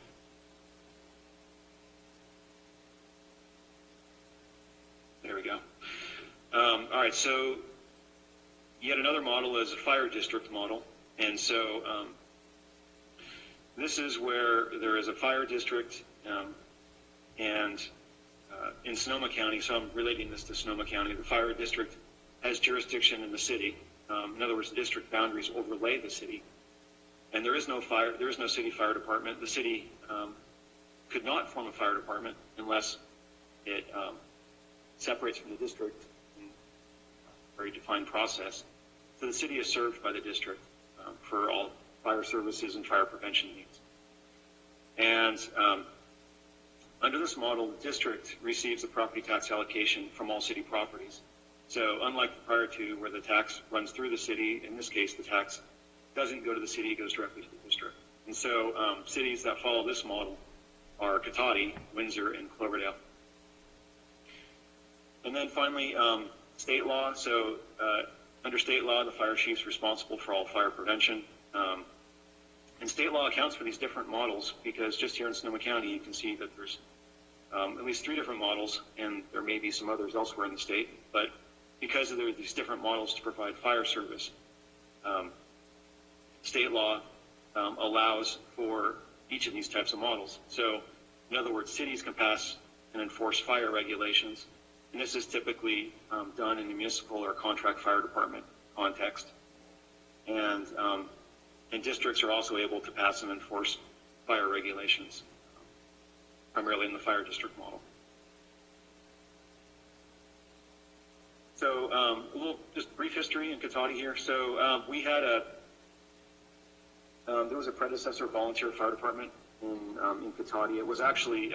There we go. All right, so yet another model is a fire district model. And so this is where there is a fire district and in Sonoma County, so I'm relating this to Sonoma County, the fire district has jurisdiction in the city. In other words, district boundaries overlay the city. And there is no city fire department. The city could not form a fire department unless it separates from the district in a very defined process. So the city is served by the district for all fire services and fire prevention needs. And under this model, the district receives the property tax allocation from all city properties. So unlike the prior two, where the tax runs through the city, in this case, the tax doesn't go to the city, it goes directly to the district. And so cities that follow this model are Cotati, Windsor, and Cloverdale. And then finally, state law. So under state law, the fire chief's responsible for all fire prevention. And state law accounts for these different models because just here in Sonoma County, you can see that there's at least 3 different models, and there may be some others elsewhere in the state. But because there are these different models to provide fire service, state law allows for each of these types of models. So in other words, cities can pass and enforce fire regulations. And this is typically done in the municipal or contract fire department context. And districts are also able to pass and enforce fire regulations, primarily in the fire district model. So a little just brief history in Cotati here. So we had there was a predecessor volunteer fire department in Cotati. It was actually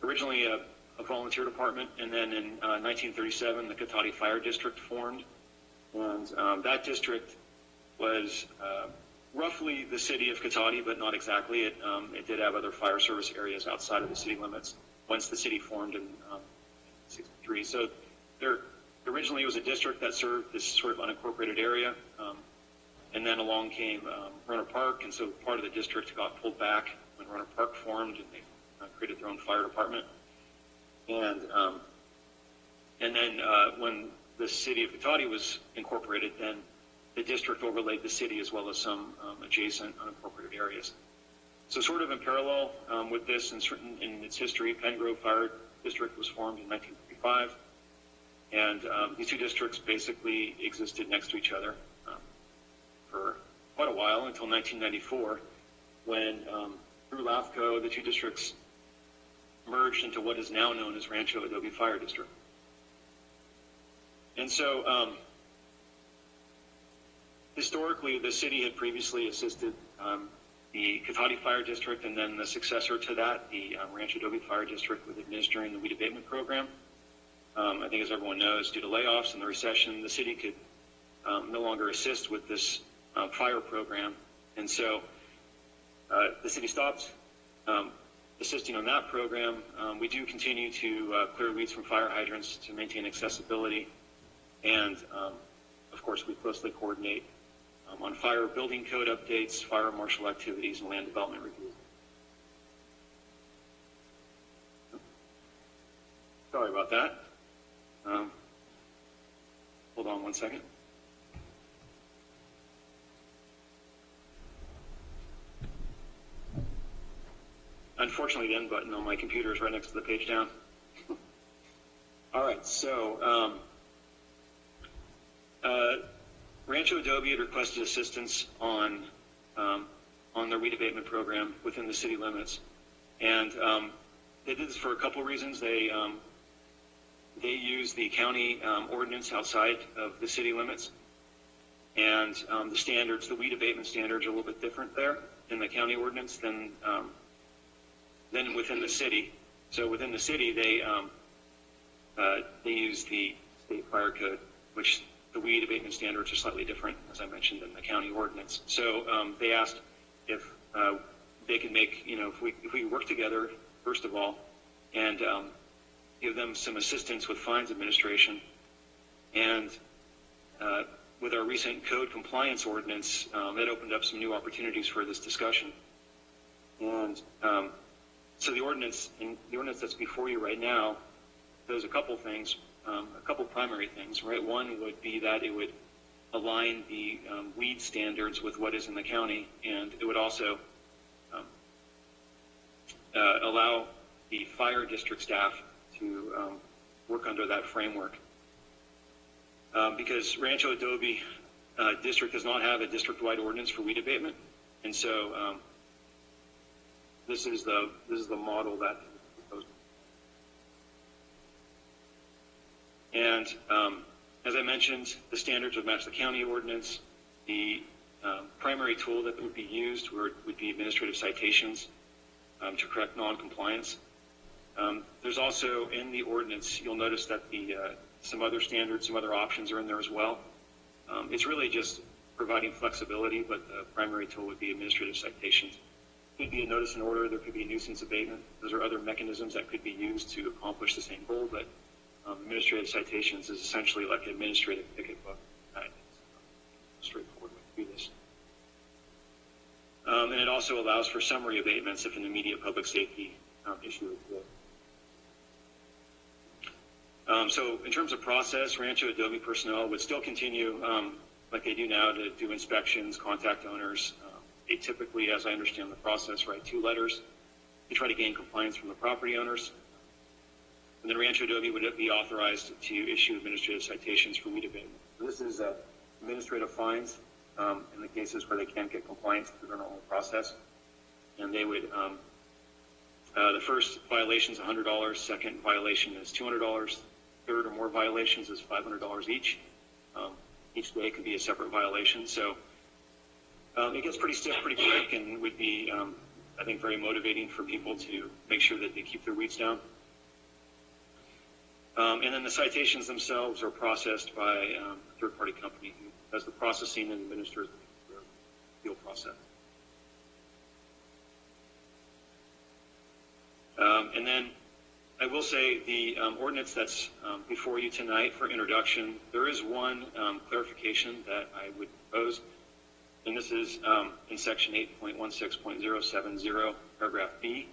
originally a volunteer department, and then in 1937, the Cotati Fire District formed, and that district was roughly the city of Cotati, but not exactly. It did have other fire service areas outside of the city limits once the city formed in 1963. So there originally was a district that served this sort of unincorporated area, and then along came Rohnert Park, and so part of the district got pulled back when Rohnert Park formed, and they created their own fire department. And then when the city of Cotati was incorporated, then the district overlaid the city as well as some adjacent unincorporated areas. So sort of in parallel with this, in its history, Pen Grove Fire District was formed in 1935. And these two districts basically existed next to each other for quite a while until 1994, when through LAFCO, the two districts merged into what is now known as Rancho Adobe Fire District. And so historically, the city had previously assisted the Cotati Fire District, and then the successor to that, the Rancho Adobe Fire District, with administering the weed abatement program. I think as everyone knows, due to layoffs and the recession, the city could no longer assist with this fire program. And so the city stopped assisting on that program. We do continue to clear weeds from fire hydrants to maintain accessibility. And of course, we closely coordinate on fire building code updates, fire marshal activities, and land development reviews. Sorry about that. Hold on one second. Unfortunately, the end button on my computer is right next to the page down. All right, so Rancho Adobe had requested assistance on their weed abatement program within the city limits, and they did this for a couple reasons. They use the county ordinance outside of the city limits, and the standards, the weed abatement standards, are a little bit different there in the county ordinance than within the city. So within the city, they use the state fire code, which the weed abatement standards are slightly different, as I mentioned, than the county ordinance. So they asked if they could make, if we work together, first of all, and give them some assistance with fines administration. And with our recent code compliance ordinance, it opened up some new opportunities for this discussion. And so the ordinance that's before you right now does a couple things, a couple primary things, right? One would be that it would align the weed standards with what is in the county, and it would also allow the fire district staff to work under that framework. Because Rancho Adobe district does not have a district-wide ordinance for weed abatement, and so this is the model that is proposed. And as I mentioned, the standards would match the county ordinance. The primary tool that would be used would be administrative citations to correct non-compliance. There's also in the ordinance, you'll notice that some other standards, some other options are in there as well. It's really just providing flexibility, but the primary tool would be administrative citations. Could be a notice and order, there could be a nuisance abatement. Those are other mechanisms that could be used to accomplish the same goal, but administrative citations is essentially like an administrative ticket book. It's straightforward way to do this. And it also allows for summary abatements if an immediate public safety issue exists. So in terms of process, Rancho Adobe personnel would still continue like they do now to do inspections, contact owners. They typically, as I understand the process, write 2 letters to try to gain compliance from the property owners. And then Rancho Adobe would be authorized to issue administrative citations for weed abatement. So this is administrative fines in the cases where they can't get compliance through their normal process. And they would, the first violation is $100, second violation is $200, third or more violations is $500 each. Each day could be a separate violation. So it gets pretty stiff pretty quick, and would be, I think, very motivating for people to make sure that they keep their weeds down. And then the citations themselves are processed by a third-party company who does the processing and administers the appeal process. And then I will say the ordinance that's before you tonight for introduction, there is one clarification that I would propose, and this is in section 8.16.070, paragraph B.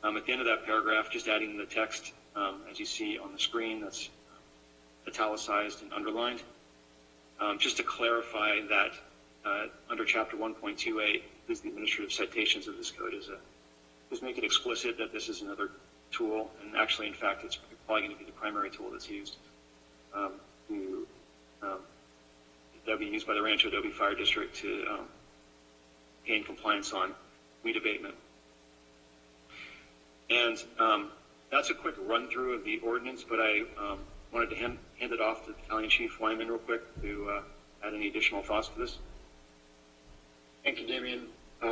At the end of that paragraph, just adding the text, as you see on the screen, that's italicized and underlined, just to clarify that under Chapter 1.28, is the administrative citations of this code just make it explicit that this is another tool, and actually, in fact, it's probably going to be the primary tool that's used that'll be used by the Rancho Adobe Fire District to gain compliance on weed abatement. And that's a quick run-through of the ordinance, but I wanted to hand it off to Battalion Chief Wyman real quick to add any additional thoughts to this. Thank you, Damien.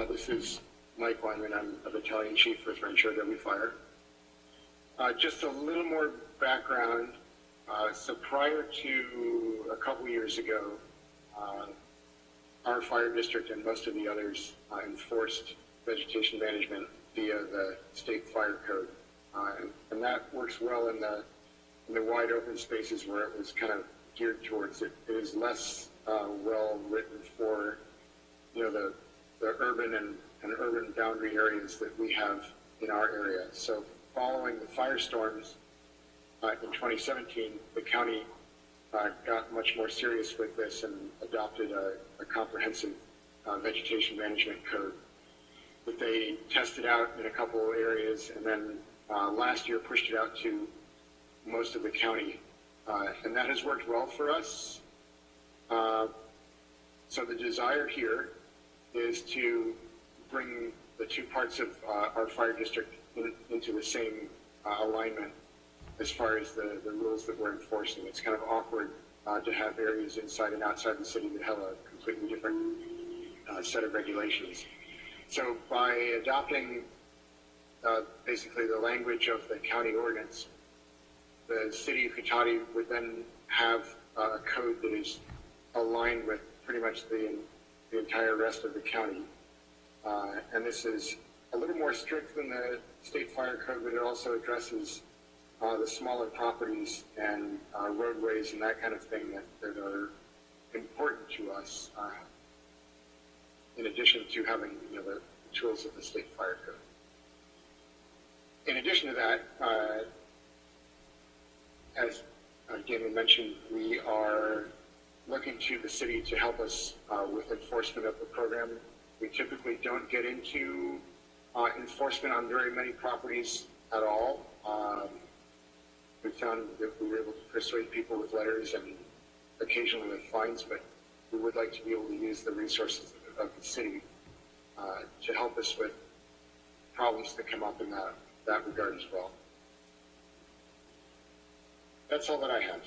This is Mike Wyman. I'm a Battalion Chief with Rancho Adobe Fire. Just a little more background. So prior to a couple years ago, our fire district and most of the others enforced vegetation management via the state fire code. And that works well in the wide open spaces where it was kind of geared towards it. It is less well written for, the urban and urban boundary areas that we have in our area. So following the firestorms in 2017, the county got much more serious with this and adopted a comprehensive vegetation management code that they tested out in a couple of areas, and then last year pushed it out to most of the county. And that has worked well for us. So the desire here is to bring the two parts of our fire district into the same alignment as far as the rules that we're enforcing. It's kind of awkward to have areas inside and outside the city that have a completely different set of regulations. So by adopting basically the language of the county ordinance, the city of Cotati would then have a code that is aligned with pretty much the entire rest of the county. And this is a little more strict than the state fire code, but it also addresses the smaller properties and roadways and that kind of thing that are important to us, in addition to having the tools of the state fire code. In addition to that, as Damien mentioned, we are looking to the city to help us with enforcement of the program. We typically don't get into enforcement on very many properties at all. We found that we were able to persuade people with letters and occasionally with fines, but we would like to be able to use the resources of the city to help us with problems that come up in that regard as well. That's all that I have.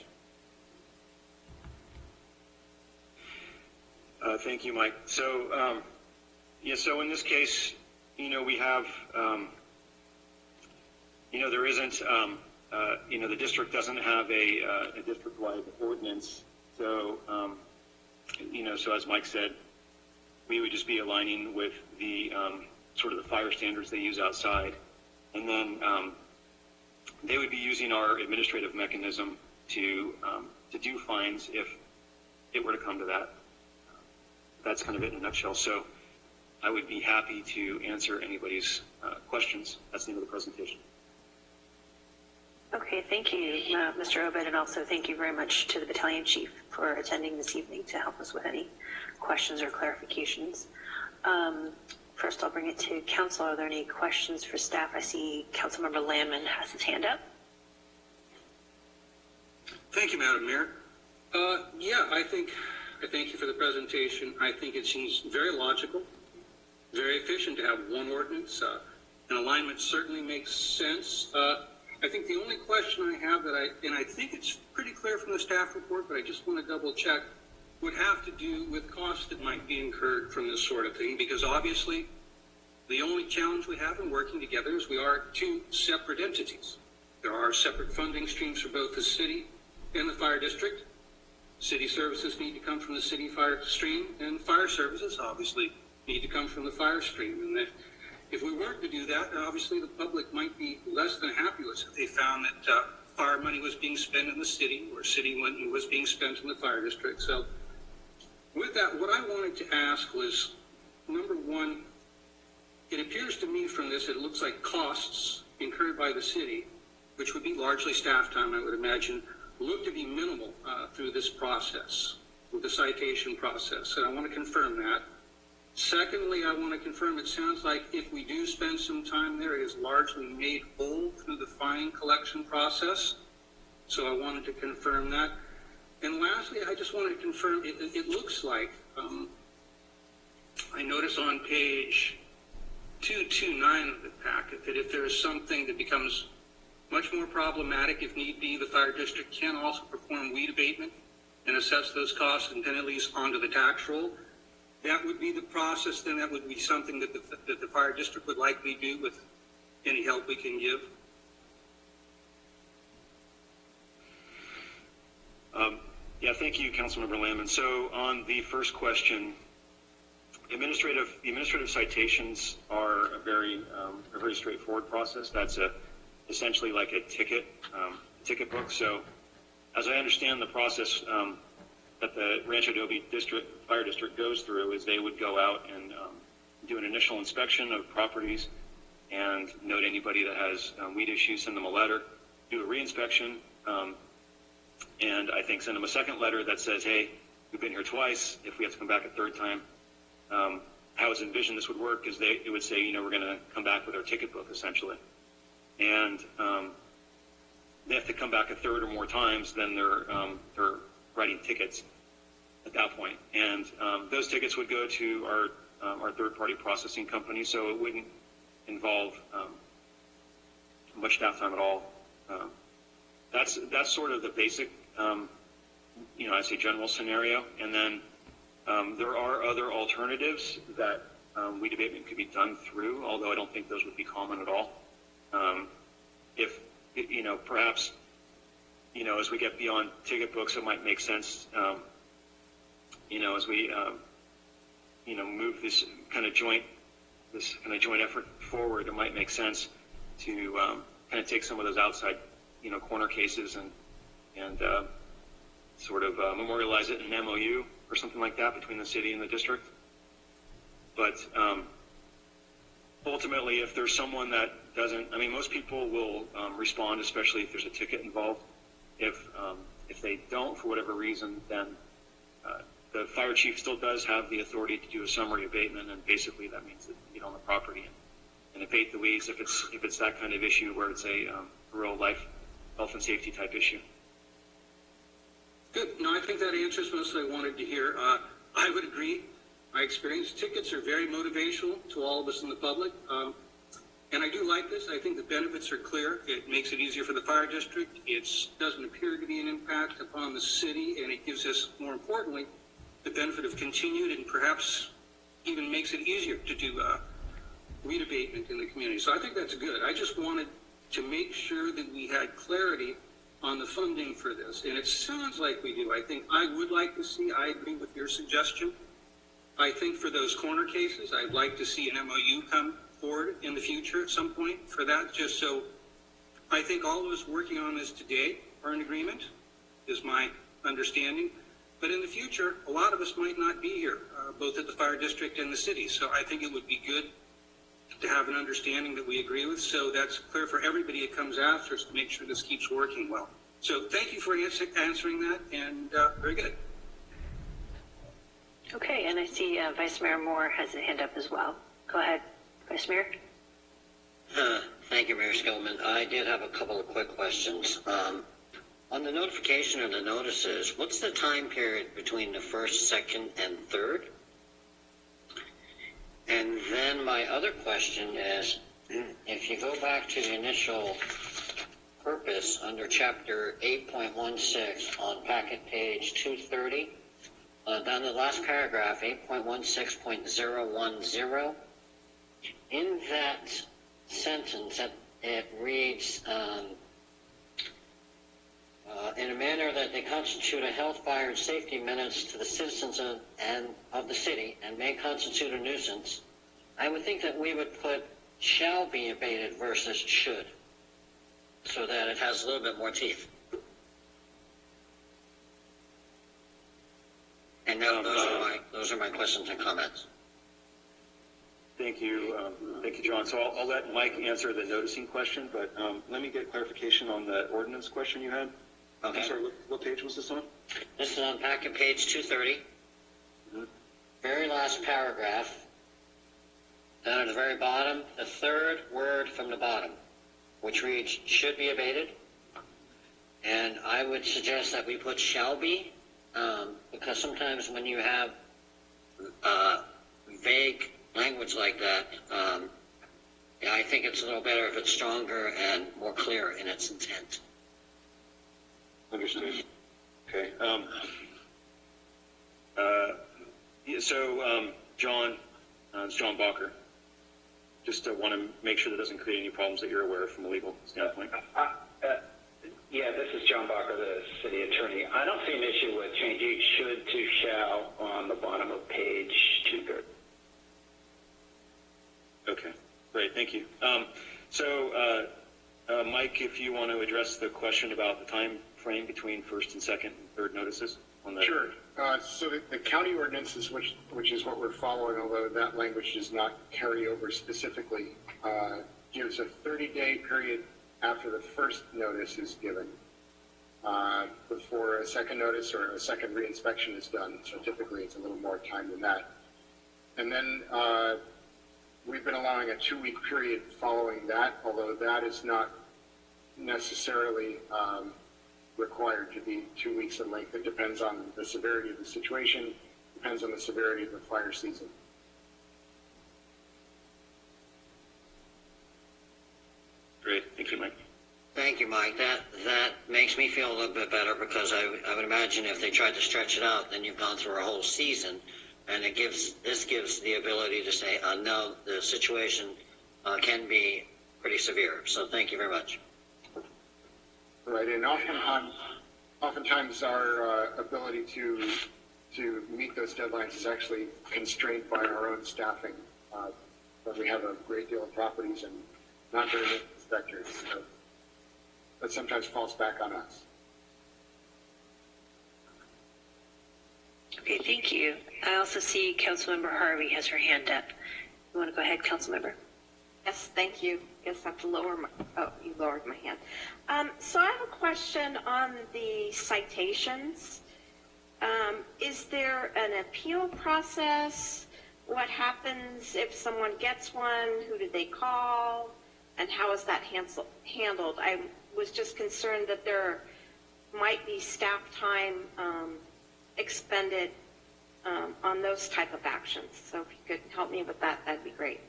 Thank you, Mike. So, so in this case, we have, there isn't, the district doesn't have a district-wide ordinance. So, so as Mike said, we would just be aligning with the sort of the fire standards they use outside. And then they would be using our administrative mechanism to do fines if it were to come to that. That's kind of it in a nutshell. So I would be happy to answer anybody's questions. That's the end of the presentation. Okay, thank you, Mr. Obed, and also thank you very much to the battalion chief for attending this evening to help us with any questions or clarifications. First, I'll bring it to council. Are there any questions for staff? I see Councilmember Landman has his hand up. Thank you, Madam Mayor. I thank you for the presentation. I think it seems very logical, very efficient to have one ordinance. An alignment certainly makes sense. I think the only question I have and I think it's pretty clear from the staff report, but I just want to double check, would have to do with costs that might be incurred from this sort of thing, because obviously the only challenge we have in working together is we are two separate entities. There are separate funding streams for both the city and the fire district. City services need to come from the city fire stream, and fire services obviously need to come from the fire stream. And if we weren't to do that, obviously the public might be less than happy with if they found that fire money was being spent in the city or city money was being spent in the fire district. So with that, what I wanted to ask was, number one, it appears to me from this, it looks like costs incurred by the city, which would be largely staff time, I would imagine, look to be minimal through this process, with the citation process. And I want to confirm that. Secondly, I want to confirm it sounds like if we do spend some time there, it is largely made whole through the fine collection process. So I wanted to confirm that. And lastly, I just wanted to confirm, it looks like, I notice on page 229 of the packet that if there is something that becomes much more problematic, if need be, the fire district can also perform weed abatement and assess those costs and penalties onto the tax roll. That would be the process, then that would be something that the fire district would likely do with any help we can give. Yeah, thank you, Councilmember Lamb. So on the first question, the administrative citations are a very straightforward process. That's essentially like a ticket book. So as I understand the process that the Rancho Adobe Fire District goes through is they would go out and do an initial inspection of properties and note anybody that has weed issues, send them a letter, do a reinspection, and I think send them a second letter that says, hey, we've been here twice. If we have to come back a third time, how it's envisioned this would work is it would say, we're going to come back with our ticket book, essentially. And they have to come back a third or more times, then they're writing tickets at that point. And those tickets would go to our third-party processing company, so it wouldn't involve much staff time at all. That's sort of the basic, I'd say general scenario. And then there are other alternatives that weed abatement could be done through, although I don't think those would be common at all. If, perhaps, as we get beyond ticket books, it might make sense, as we, move this kind of joint effort forward, it might make sense to kind of take some of those outside, corner cases and sort of memorialize it in an MOU or something like that between the city and the district. But ultimately, if there's someone that doesn't, most people will respond, especially if there's a ticket involved. If they don't, for whatever reason, then the fire chief still does have the authority to do a summary abatement, and basically that means that you get on the property and abate the weeds if it's that kind of issue where it's a real life health and safety type issue. Good. No, I think that answers most of what I wanted to hear. I would agree. My experience, tickets are very motivational to all of us in the public. And I do like this. I think the benefits are clear. It makes it easier for the fire district. It doesn't appear to be an impact upon the city, and it gives us, more importantly, the benefit of continued and perhaps even makes it easier to do weed abatement in the community. So I think that's good. I just wanted to make sure that we had clarity on the funding for this. And it sounds like we do. I think I would like to see, I agree with your suggestion. I think for those corner cases, I'd like to see an MOU come forward in the future at some point for that, just so I think all of us working on this today are in agreement, is my understanding. But in the future, a lot of us might not be here, both at the fire district and the city. So I think it would be good to have an understanding that we agree with, so that's clear for everybody that comes after us to make sure this keeps working well. So thank you for answering that, and very good. Okay, and I see Vice Mayor Moore has a hand up as well. Go ahead, Vice Mayor. Thank you, Mayor Skillman. I did have a couple of quick questions. On the notification of the notices, what's the time period between the first, second, and third? And then my other question is, if you go back to the initial purpose under Chapter 8.16 on packet page 230, down the last paragraph, 8.16.010, in that sentence, it reads, in a manner that they constitute a health, fire, and safety menace to the citizens of the city and may constitute a nuisance, I would think that we would put shall be abated versus should, so that it has a little bit more teeth. And now those are my questions and comments. Thank you, John. So I'll let Mike answer the noticing question, but let me get clarification on the ordinance question you had. Okay. I'm sorry, what page was this on? This is on packet page 230. Mm-hmm. Very last paragraph. Down at the very bottom, the third word from the bottom, which reads, should be abated. And I would suggest that we put shall be, because sometimes when you have vague language like that, I think it's a little better if it's stronger and more clear in its intent. Understood. Okay. John, it's John Bacher. Just want to make sure that doesn't create any problems that you're aware of from a legal standpoint. Yeah, this is John Barker, the city attorney. I don't see an issue with changing should to shall on the bottom of page 2. Okay, great, thank you. Mike, if you want to address the question about the time frame between first and second and third notices on that. Sure. So the county ordinances, which is what we're following, although that language does not carry over specifically, gives a 30-day period after the first notice is given before a second notice or a second reinspection is done. So typically it's a little more time than that. And then we've been allowing a 2-week period following that, although that is not necessarily required to be 2 weeks in length. It depends on the severity of the situation, depends on the severity of the fire season. Great, thank you, Mike. Thank you, Mike. That makes me feel a little bit better, because I would imagine if they tried to stretch it out, then you've gone through a whole season, and this gives the ability to say, no, the situation can be pretty severe. So thank you very much. Right, and oftentimes our ability to meet those deadlines is actually constrained by our own staffing. But we have a great deal of properties and not very many inspectors, so that sometimes falls back on us. Okay, thank you. I also see Councilmember Harvey has her hand up. You want to go ahead, Councilmember? Yes, thank you. Guess I have to lower my, oh, you lowered my hand. So I have a question on the citations. Is there an appeal process? What happens if someone gets one? Who do they call? And how is that handled? I was just concerned that there might be staff time expended on those type of actions. So if you could help me with that, that'd be great.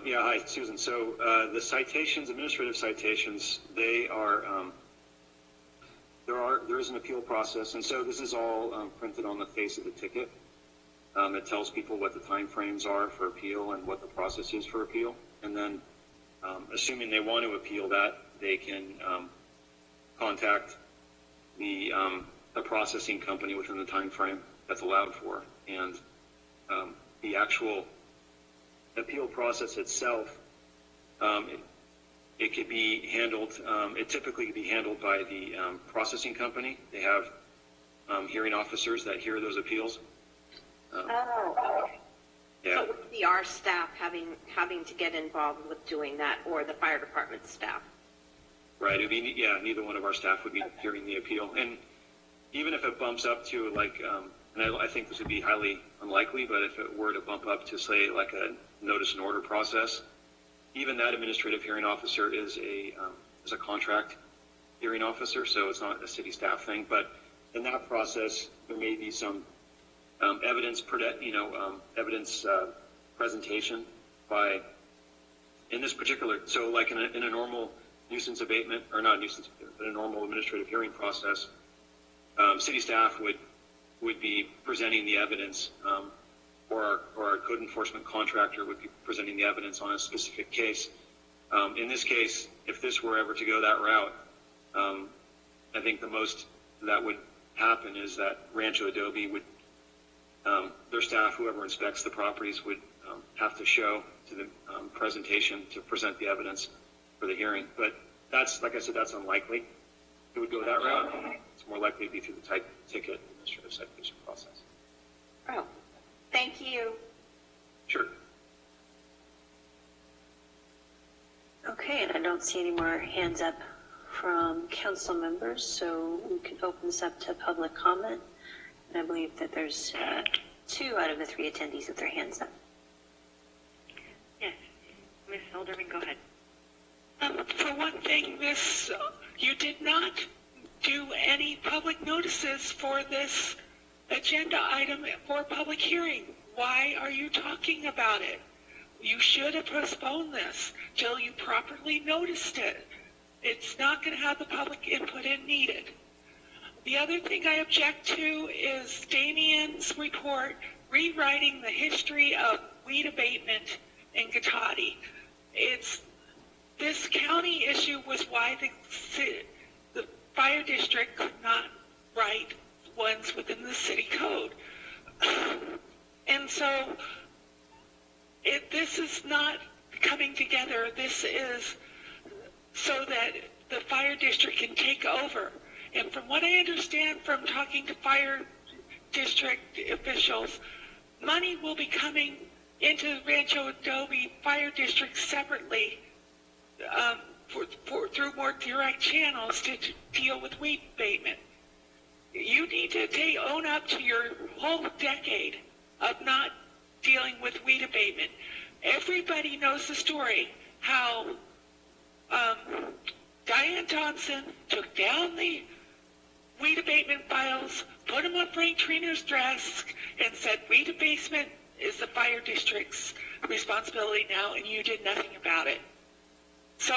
Yeah, hi, Susan. So the citations, administrative citations, they are, there is an appeal process, and so this is all printed on the face of the ticket. It tells people what the time frames are for appeal and what the process is for appeal. And then, assuming they want to appeal that, they can contact the processing company within the time frame that's allowed for. And the actual appeal process itself, it could be handled, it typically could be handled by the processing company. They have hearing officers that hear those appeals. Yeah. So it would be our staff having to get involved with doing that, or the fire department staff? Right, it would be, yeah, neither one of our staff would be hearing the appeal. And even if it bumps up to like, and I think this would be highly unlikely, but if it were to bump up to, say, like a notice and order process, even that administrative hearing officer is a contract hearing officer, so it's not a city staff thing. But in that process, there may be some evidence presentation by, in this particular, so like in a normal nuisance abatement, or not nuisance, but a normal administrative hearing process, city staff would be presenting the evidence, or our code enforcement contractor would be presenting the evidence on a specific case. In this case, if this were ever to go that route, I think the most that would happen is that Rancho Adobe would, their staff, whoever inspects the properties, would have to show to the presentation to present the evidence for the hearing. But that's, like I said, that's unlikely. It would go that route. It's more likely to be through the ticket administrative citation process. Oh, thank you. Sure. Okay, and I don't see any more hands up from council members, so we can open this up to public comment. And I believe that there's 2 out of the 3 attendees with their hands up. Yes, Ms. Alderman, go ahead. For one thing, Miss, you did not do any public notices for this agenda item for public hearing. Why are you talking about it? You should have postponed this till you properly noticed it. It's not going to have the public input it needed. The other thing I object to is Damien's report rewriting the history of weed abatement in Gotati. this county issue was why the fire district could not write ones within the city code. And so this is not coming together. This is so that the fire district can take over. And from what I understand from talking to fire district officials, money will be coming into Rancho Adobe Fire District separately through more direct channels to deal with weed abatement. You need to own up to your whole decade of not dealing with weed abatement. Everybody knows the story, how Diane Thompson took down the weed abatement files, put them on Frank Triner's desk, and said weed abatement is the fire district's responsibility now, and you did nothing about it. So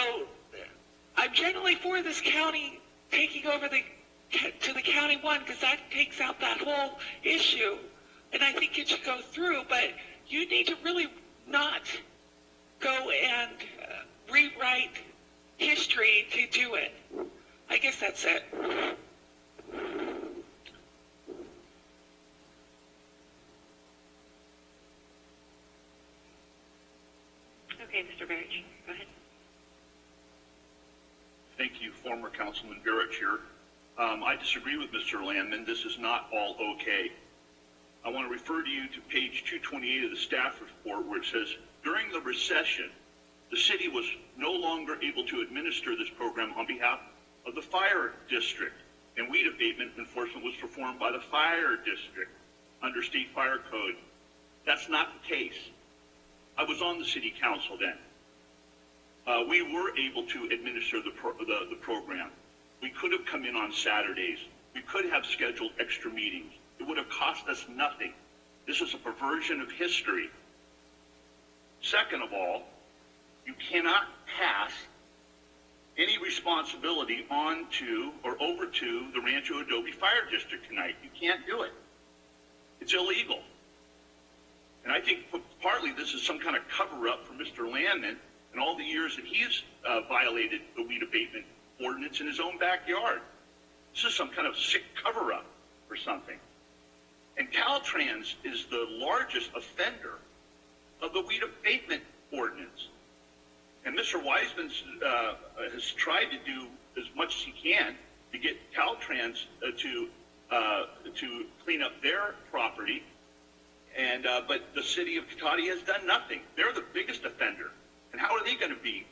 I'm generally for this county taking over to the county one, because that takes out that whole issue, and I think it should go through, but you need to really not go and rewrite history to do it. I guess that's it. Okay, Mr. Barrich, go ahead. Thank you, former Councilman Barrett here. I disagree with Mr. Landman. This is not all okay. I want to refer to you to page 228 of the staff report where it says, during the recession, the city was no longer able to administer this program on behalf of the fire district, and weed abatement enforcement was performed by the fire district under state fire code. That's not the case. I was on the city council then. We were able to administer the program. We could have come in on Saturdays. We could have scheduled extra meetings. It would have cost us nothing. This is a perversion of history. Second of all, you cannot pass any responsibility on to or over to the Rancho Adobe Fire District tonight. You can't do it. It's illegal. And I think partly this is some kind of cover-up for Mr. Landman and all the years that he's violated the weed abatement ordinance in his own backyard. This is some kind of sick cover-up or something. And Caltrans is the largest offender of the weed abatement ordinance. And Mr. Wiseman has tried to do as much as he can to get Caltrans to clean up their property, and but the city of Cotati has done nothing. They're the biggest offender, and how are they going to be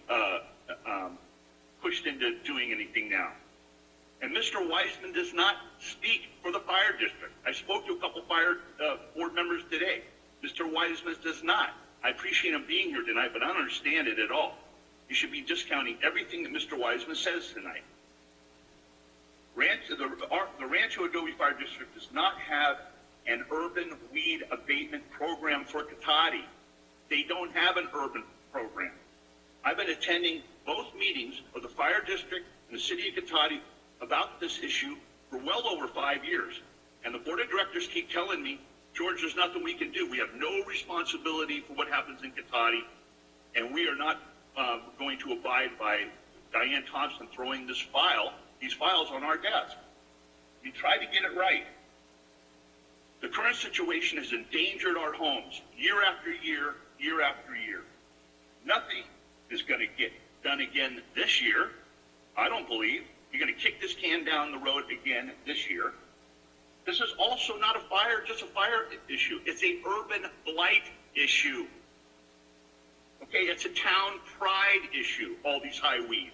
pushed into doing anything now? And Mr. Wiseman does not speak for the fire district. I spoke to a couple fire board members today. Mr. Wiseman does not. I appreciate him being here tonight, but I don't understand it at all. You should be discounting everything that Mr. Wiseman says tonight. The Rancho Adobe Fire District does not have an urban weed abatement program for Cotati. They don't have an urban program. I've been attending both meetings of the fire district and the city of Cotati about this issue for well over 5 years. And the board of directors keep telling me, George, there's nothing we can do. We have no responsibility for what happens in Cotati, and we are not going to abide by Diane Thompson throwing these files on our desk. We tried to get it right. The current situation has endangered our homes year after year, year after year. Nothing is going to get done again this year, I don't believe. You're going to kick this can down the road again this year. This is also not just a fire issue. It's an urban blight issue. Okay, it's a town pride issue, all these high weeds.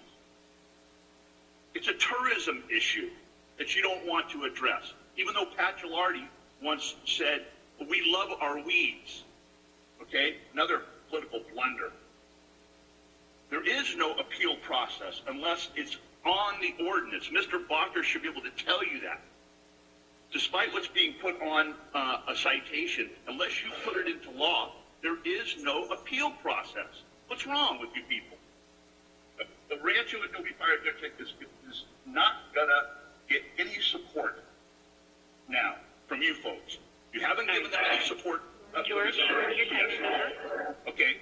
It's a tourism issue that you don't want to address. Even though Pat Gilardi once said, well, we love our weeds. Okay, another political blunder. There is no appeal process unless it's on the ordinance. Mr. Bacher should be able to tell you that. Despite what's being put on a citation, unless you put it into law, there is no appeal process. What's wrong with you people? The Rancho Adobe Fire District is not going to get any support now from you folks. You haven't given them any support. George, your time is over. Okay,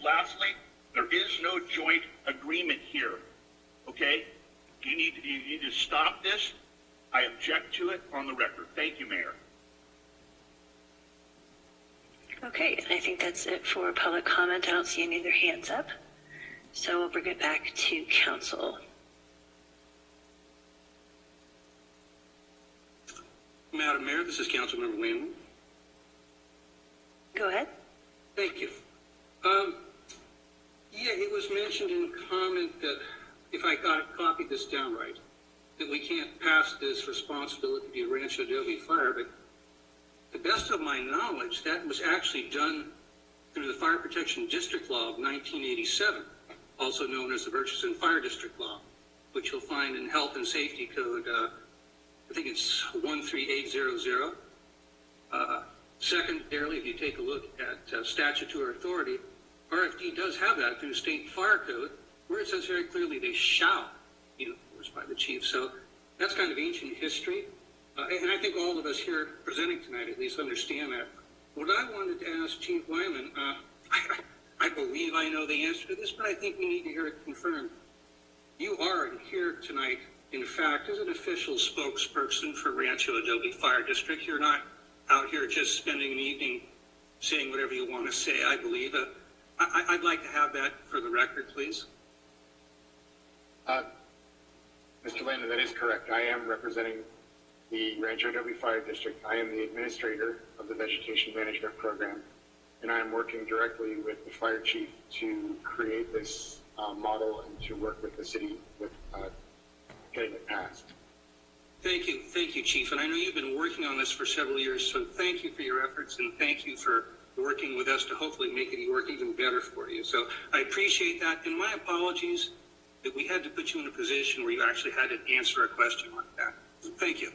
lastly, there is no joint agreement here, okay? You need to stop this. I object to it on the record. Thank you, Mayor. Okay, and I think that's it for public comment. I don't see any other hands up. So we'll bring it back to council. Madam Mayor, this is Councilmember Wayman. Go ahead. Thank you. Yeah, it was mentioned in comment that, if I copied this down right, that we can't pass this responsibility to Rancho Adobe Fire, but to the best of my knowledge, that was actually done through the Fire Protection District Law of 1987, also known as the Murchison Fire District Law, which you'll find in Health and Safety Code, I think it's 13800. Secondarily, if you take a look at statutory authority, RFD does have that through State Fire Code, where it says very clearly they shall be enforced by the chief. So that's kind of ancient history. And I think all of us here presenting tonight at least understand that. What I wanted to ask Chief Wyman, I believe I know the answer to this, but I think we need to hear it confirmed. You are here tonight, in fact, as an official spokesperson for Rancho Adobe Fire District. You're not out here just spending an evening saying whatever you want to say, I believe. I'd like to have that for the record, please. Mr. Landon, that is correct. I am representing the Rancho Adobe Fire District. I am the administrator of the Vegetation Management Program, and I am working directly with the fire chief to create this model and to work with the city with getting it passed. Thank you, Chief. And I know you've been working on this for several years, so thank you for your efforts, and thank you for working with us to hopefully make it work even better for you. So I appreciate that, and my apologies that we had to put you in a position where you actually had to answer a question like that. Thank you.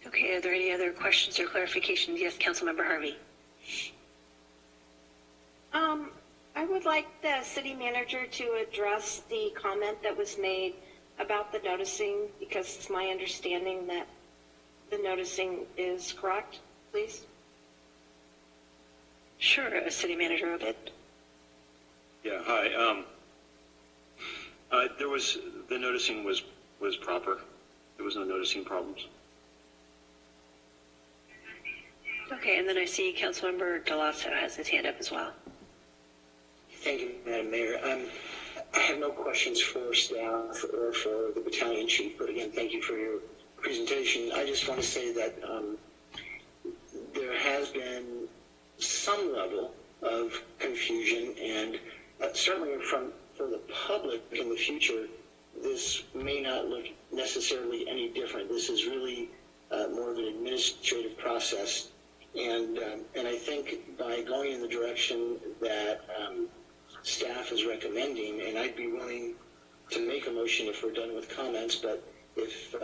Okay, are there any other questions or clarifications? Yes, Councilmember Harvey. I would like the city manager to address the comment that was made about the noticing, because it's my understanding that the noticing is correct, please. Sure, City Manager Obed. Yeah, hi. The noticing was proper. There was no noticing problems. Okay, and then I see Councilmember Delasso has his hand up as well. Thank you, Madam Mayor. I have no questions for staff or for the battalion chief, but again, thank you for your presentation. I just want to say that there has been some level of confusion, and certainly for the public in the future, this may not look necessarily any different. This is really more of an administrative process, and I think by going in the direction that staff is recommending, and I'd be willing to make a motion if we're done with comments, but if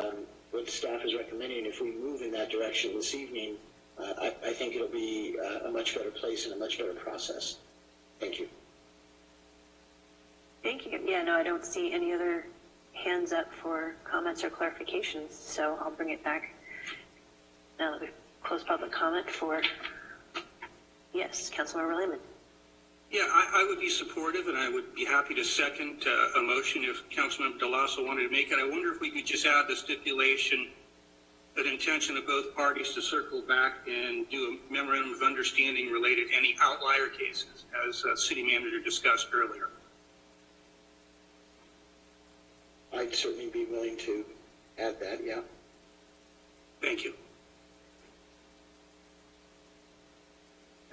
what staff is recommending, if we move in that direction this evening, I think it'll be a much better place and a much better process. Thank you. Thank you. Yeah, no, I don't see any other hands up for comments or clarifications, so I'll bring it back now that we've closed public comment for, yes, Councilmember Lehman. Yeah, I would be supportive, and I would be happy to second a motion if Councilmember Delasso wanted to make it. I wonder if we could just add the stipulation, that intention of both parties to circle back and do a memorandum of understanding related to any outlier cases, as City Manager discussed earlier. I'd certainly be willing to add that, yeah. Thank you.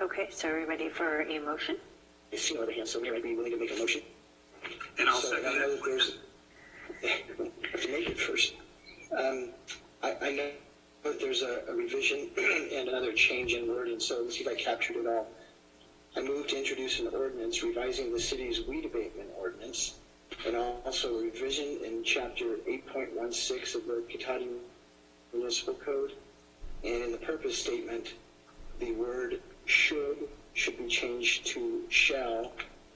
Okay, so are we ready for a motion? I see no other hands, so I'd be willing to make a motion. And I'll second that. I have to make it first. I know that there's a revision and another change in wording, so let's see if I captured it all. I move to introduce an ordinance revising the city's weed abatement ordinance, and also a revision in Chapter 8.16 of the Cotati Municipal Code. And in the purpose statement, the word should be changed to shall,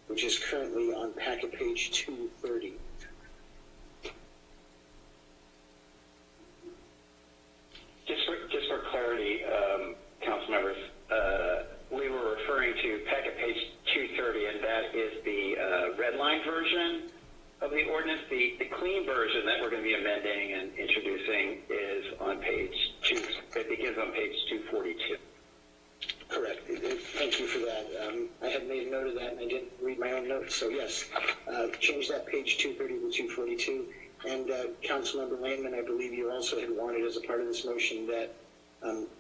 which is currently on packet page 230. Just for clarity, council members, we were referring to packet page the ordinance, the clean version that we're going to be amending and introducing is on page 2. It begins on page 242. Correct. Thank you for that. I had made a note of that, and I didn't read my own notes. So yes, change that page 230 to 242. And Councilmember Landman, I believe you also had wanted as a part of this motion that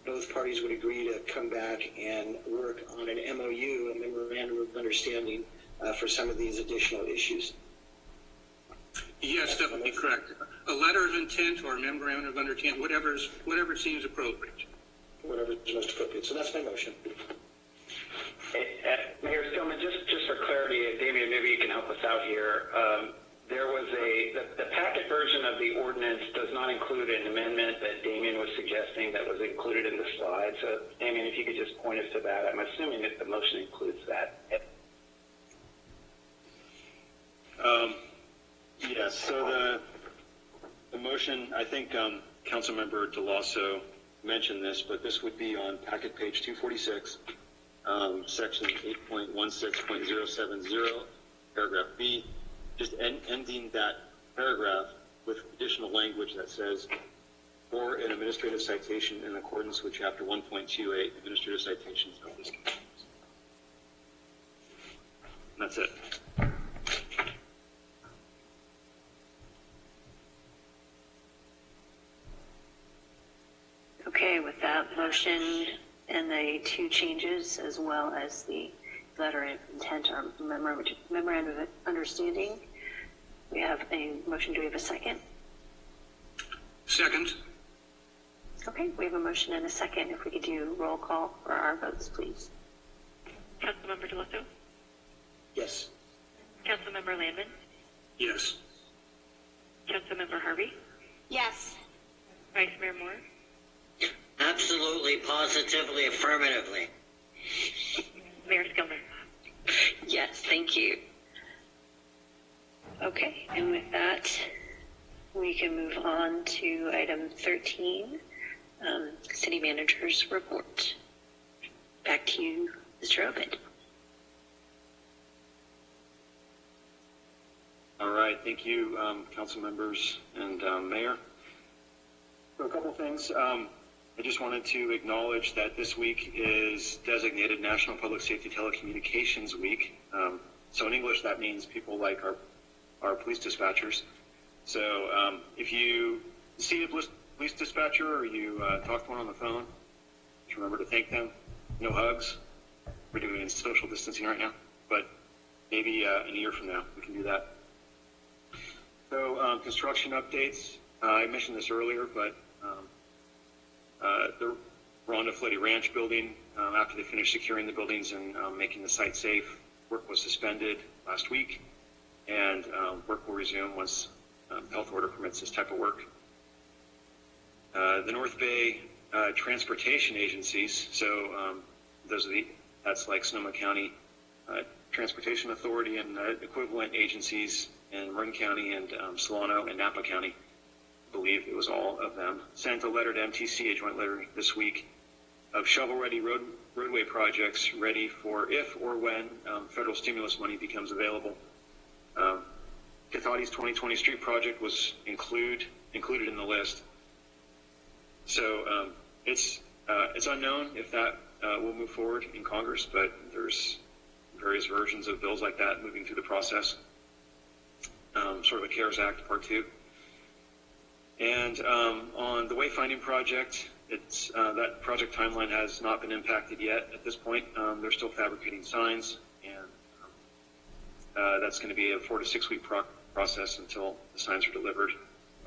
both parties would agree to come back and work on an MOU, a memorandum of understanding, for some of these additional issues. Yes, that would be correct. A letter of intent or a memorandum of understanding, whatever seems appropriate. Whatever is most appropriate. So that's my motion. Mayor Stillman, just for clarity, Damien, maybe you can help us out here. There was the packet version of the ordinance does not include an amendment that Damien was suggesting that was included in the slide. So, Damien, if you could just point us to that. I'm assuming that the motion includes that. Yes, so the motion, I think Councilmember DeLosso mentioned this, but this would be on packet page 246, section 8.16.070, paragraph B, just ending that paragraph with additional language that says, or an administrative citation in accordance with chapter 1.28, administrative citations of this case. That's it. Okay, with that motion and the two changes, as well as the letter of intent or memorandum of understanding, we have a motion. Do we have a second? Second. Okay, we have a motion and a second. If we could do roll call for our votes, please. Councilmember DeLosso? Yes. Councilmember Landman? Yes. Councilmember Harvey? Yes. Vice Mayor Moore? Absolutely, positively, affirmatively. Mayor Skillman? Yes, thank you. Okay, and with that, we can move on to item 13, City Manager's Report. Back to you, Mr. Obid. All right, thank you, council members and mayor. So a couple things. I just wanted to acknowledge that this week is designated National Public Safety Telecommunications Week. So in English, that means people like our police dispatchers. So if you see a police dispatcher or you talk to one on the phone, just remember to thank them. No hugs. We're doing social distancing right now, but maybe in a year from now we can do that. So construction updates. I mentioned this earlier, but the Rhonda Fletty Ranch building, after they finished securing the buildings and making the site safe, work was suspended last week, and work will resume once health order permits this type of work. The North Bay transportation agencies, so that's like Sonoma County Transportation Authority and equivalent agencies in Marin County and Solano and Napa County, I believe it was all of them, sent a letter to MTC, a joint letter this week, of shovel-ready roadway projects ready for if or when federal stimulus money becomes available. Cathaudi's 2020 street project was included in the list. So it's unknown if that will move forward in Congress, but there's various versions of bills like that moving through the process. Sort of a CARES Act Part 2. And on the wayfinding project, that project timeline has not been impacted yet at this point. They're still fabricating signs, and that's going to be a 4 to 6 week process until the signs are delivered.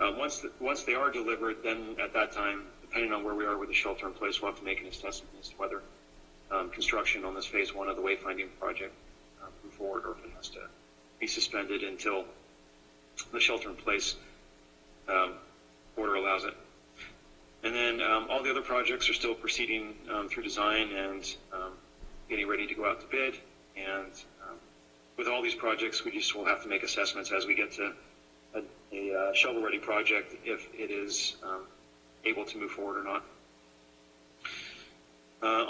Once they are delivered, then at that time, depending on where we are with the shelter in place, we'll have to make an assessment as to whether construction on this phase 1 of the wayfinding project move forward, or if it has to be suspended until the shelter in place order allows it. And then all the other projects are still proceeding through design and getting ready to go out to bid. And with all these projects, we just will have to make assessments as we get to a shovel-ready project, if it is able to move forward or not.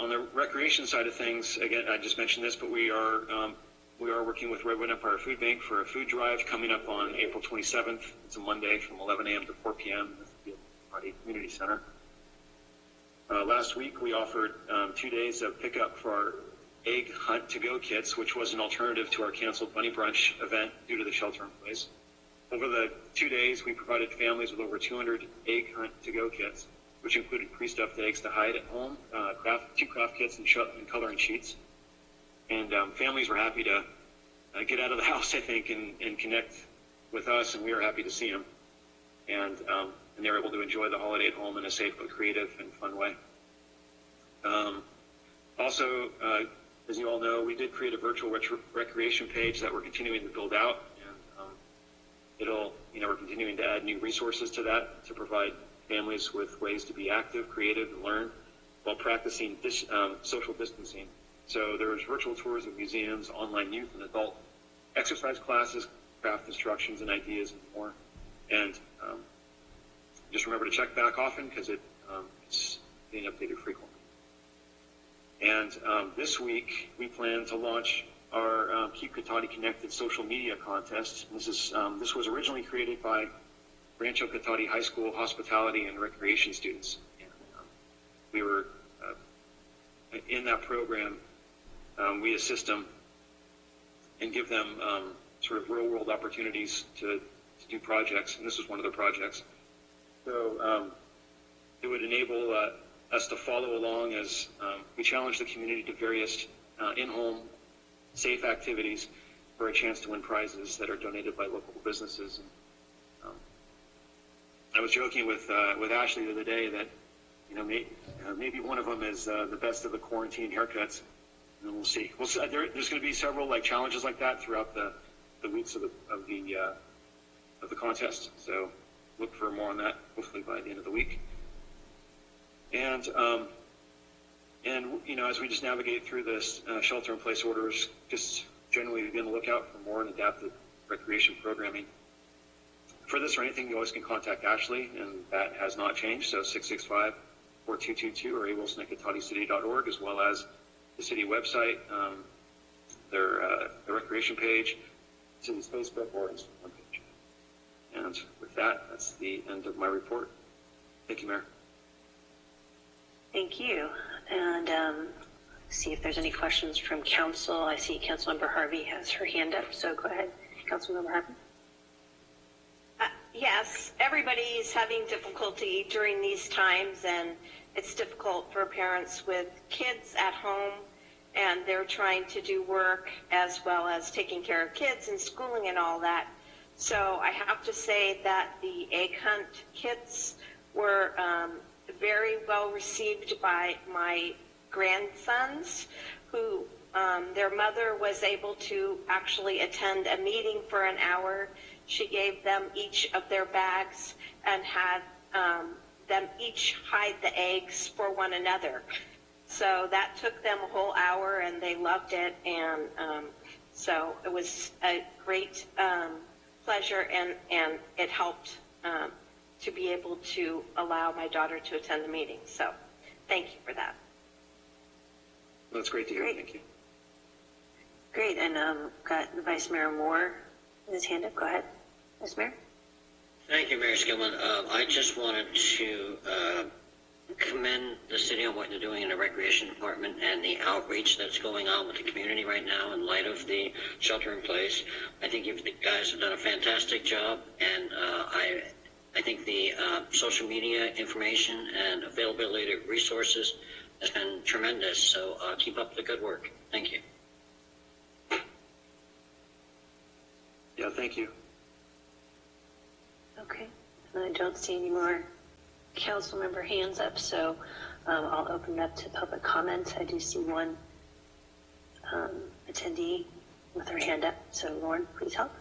On the recreation side of things, again, I just mentioned this, but we are we are working with Redwood Empire Food Bank for a food drive coming up on April 27th. It's a Monday from 11 a.m. to 4 p.m. at the Party Community Center. Last week, we offered 2 days of pickup for our egg hunt to-go kits, which was an alternative to our canceled Bunny Brunch event due to the shelter-in-place. Over the 2 days, we provided families with over 200 egg hunt to-go kits, which included pre-stuffed eggs to hide at home, two craft kits, and coloring sheets. And families were happy to get out of the house, I think, and connect with us, and we were happy to see them. And they were able to enjoy the holiday at home in a safe but creative and fun way. Also, as you all know, we did create a virtual recreation page that we're continuing to build out, and we're continuing to add new resources to that to provide families with ways to be active, creative, and learn while practicing social distancing. So there's virtual tours of museums, online youth and adult exercise classes, craft instructions and ideas, and more. And just remember to check back often because it's being updated frequently. And this week, we plan to launch our Keep Cotati Connected social media contest. This was originally created by Rancho Cotati High School hospitality and recreation students. And, we were in that program. We assist them and give them sort of real-world opportunities to do projects, and this was one of the projects. So it would enable us to follow along as we challenge the community to various in-home safe activities for a chance to win prizes that are donated by local businesses. And, I was joking with Ashley the other day that maybe one of them is the best of the quarantine haircuts. And we'll see. There's going to be several challenges like that throughout the weeks of the contest. So look for more on that hopefully by the end of the week. And as we just navigate through this shelter-in-place orders, just generally be on the lookout for more and adapted recreation programming. For this or anything, you always can contact Ashley, and that has not changed. So 665-4222 or awilson@cotati.org, as well as the city website, the recreation page, city's Facebook or Instagram page. And with that, that's the end of my report. Thank you, Mayor. Thank you. And see if there's any questions from council. I see Councilmember Harvey has her hand up, so go ahead, Councilmember Harvey. Yes, everybody is having difficulty during these times, and it's difficult for parents with kids at home, and they're trying to do work as well as taking care of kids and schooling and all that. So I have to say that the egg hunt kits were very well received by my grandsons, who their mother was able to actually attend a meeting for an hour. She gave them each of their bags and had them each hide the eggs for one another. So that took them a whole hour, and they loved it. And so it was a great pleasure, and it helped to be able to allow my daughter to attend the meeting. So thank you for that. Well, that's great to hear. Great. Thank you. Great, and got Vice Mayor Moore with his hand up. Go ahead, Vice Mayor. Thank you, Mayor Skillman. I just wanted to commend the city on what they're doing in the recreation department and the outreach that's going on with the community right now in light of the shelter in place. I think you guys have done a fantastic job, and I think the social media information and availability of resources has been tremendous. So keep up the good work. Thank you. Yeah, thank you. Okay, and I don't see any more council member hands up, so I'll open it up to public comment. I do see one attendee with her hand up, so Lauren, please help.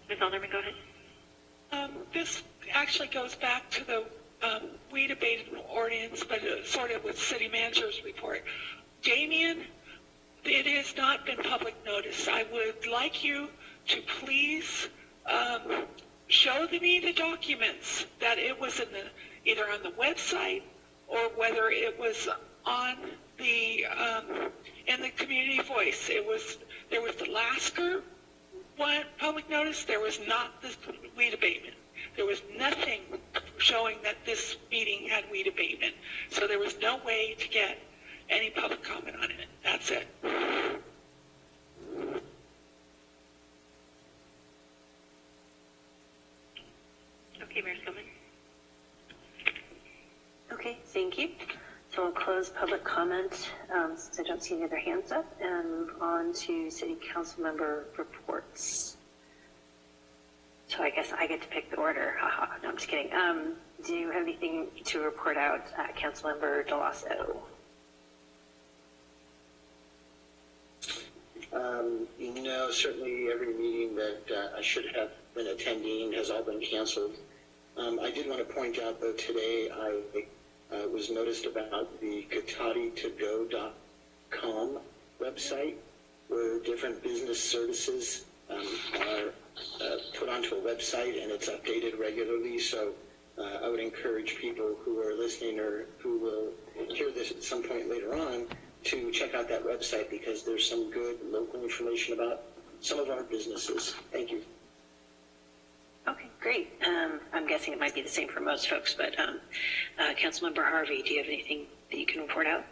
Ms. Alderman, go ahead. This actually goes back to the we debated ordinance, but sort of with city manager's report. Damien, it has not been public notice. I would like you to please show me the documents that it was in either on the website or whether it was on the in the community voice. There was the Lasker one public notice. There was not the weed abatement. There was nothing showing that this meeting had weed abatement. So there was no way to get any public comment on it. That's it. Okay, Mayor Skillman. Okay, thank you. So we'll close public comment since I don't see any other hands up and move on to city council member reports. So I guess I get to pick the order. Haha, no, I'm just kidding. Do you have anything to report out, Councilmember Delasso? No, certainly every meeting that I should have been attending has all been canceled. I did want to point out, though, today I was noticed about the GotatiToGo.com website, where different business services are put onto a website and it's updated regularly. So I would encourage people who are listening or who will hear this at some point later on to check out that website, because there's some good local information about some of our businesses. Thank you. Okay, great. I'm guessing it might be the same for most folks, but Councilmember Harvey, do you have anything that you can report out?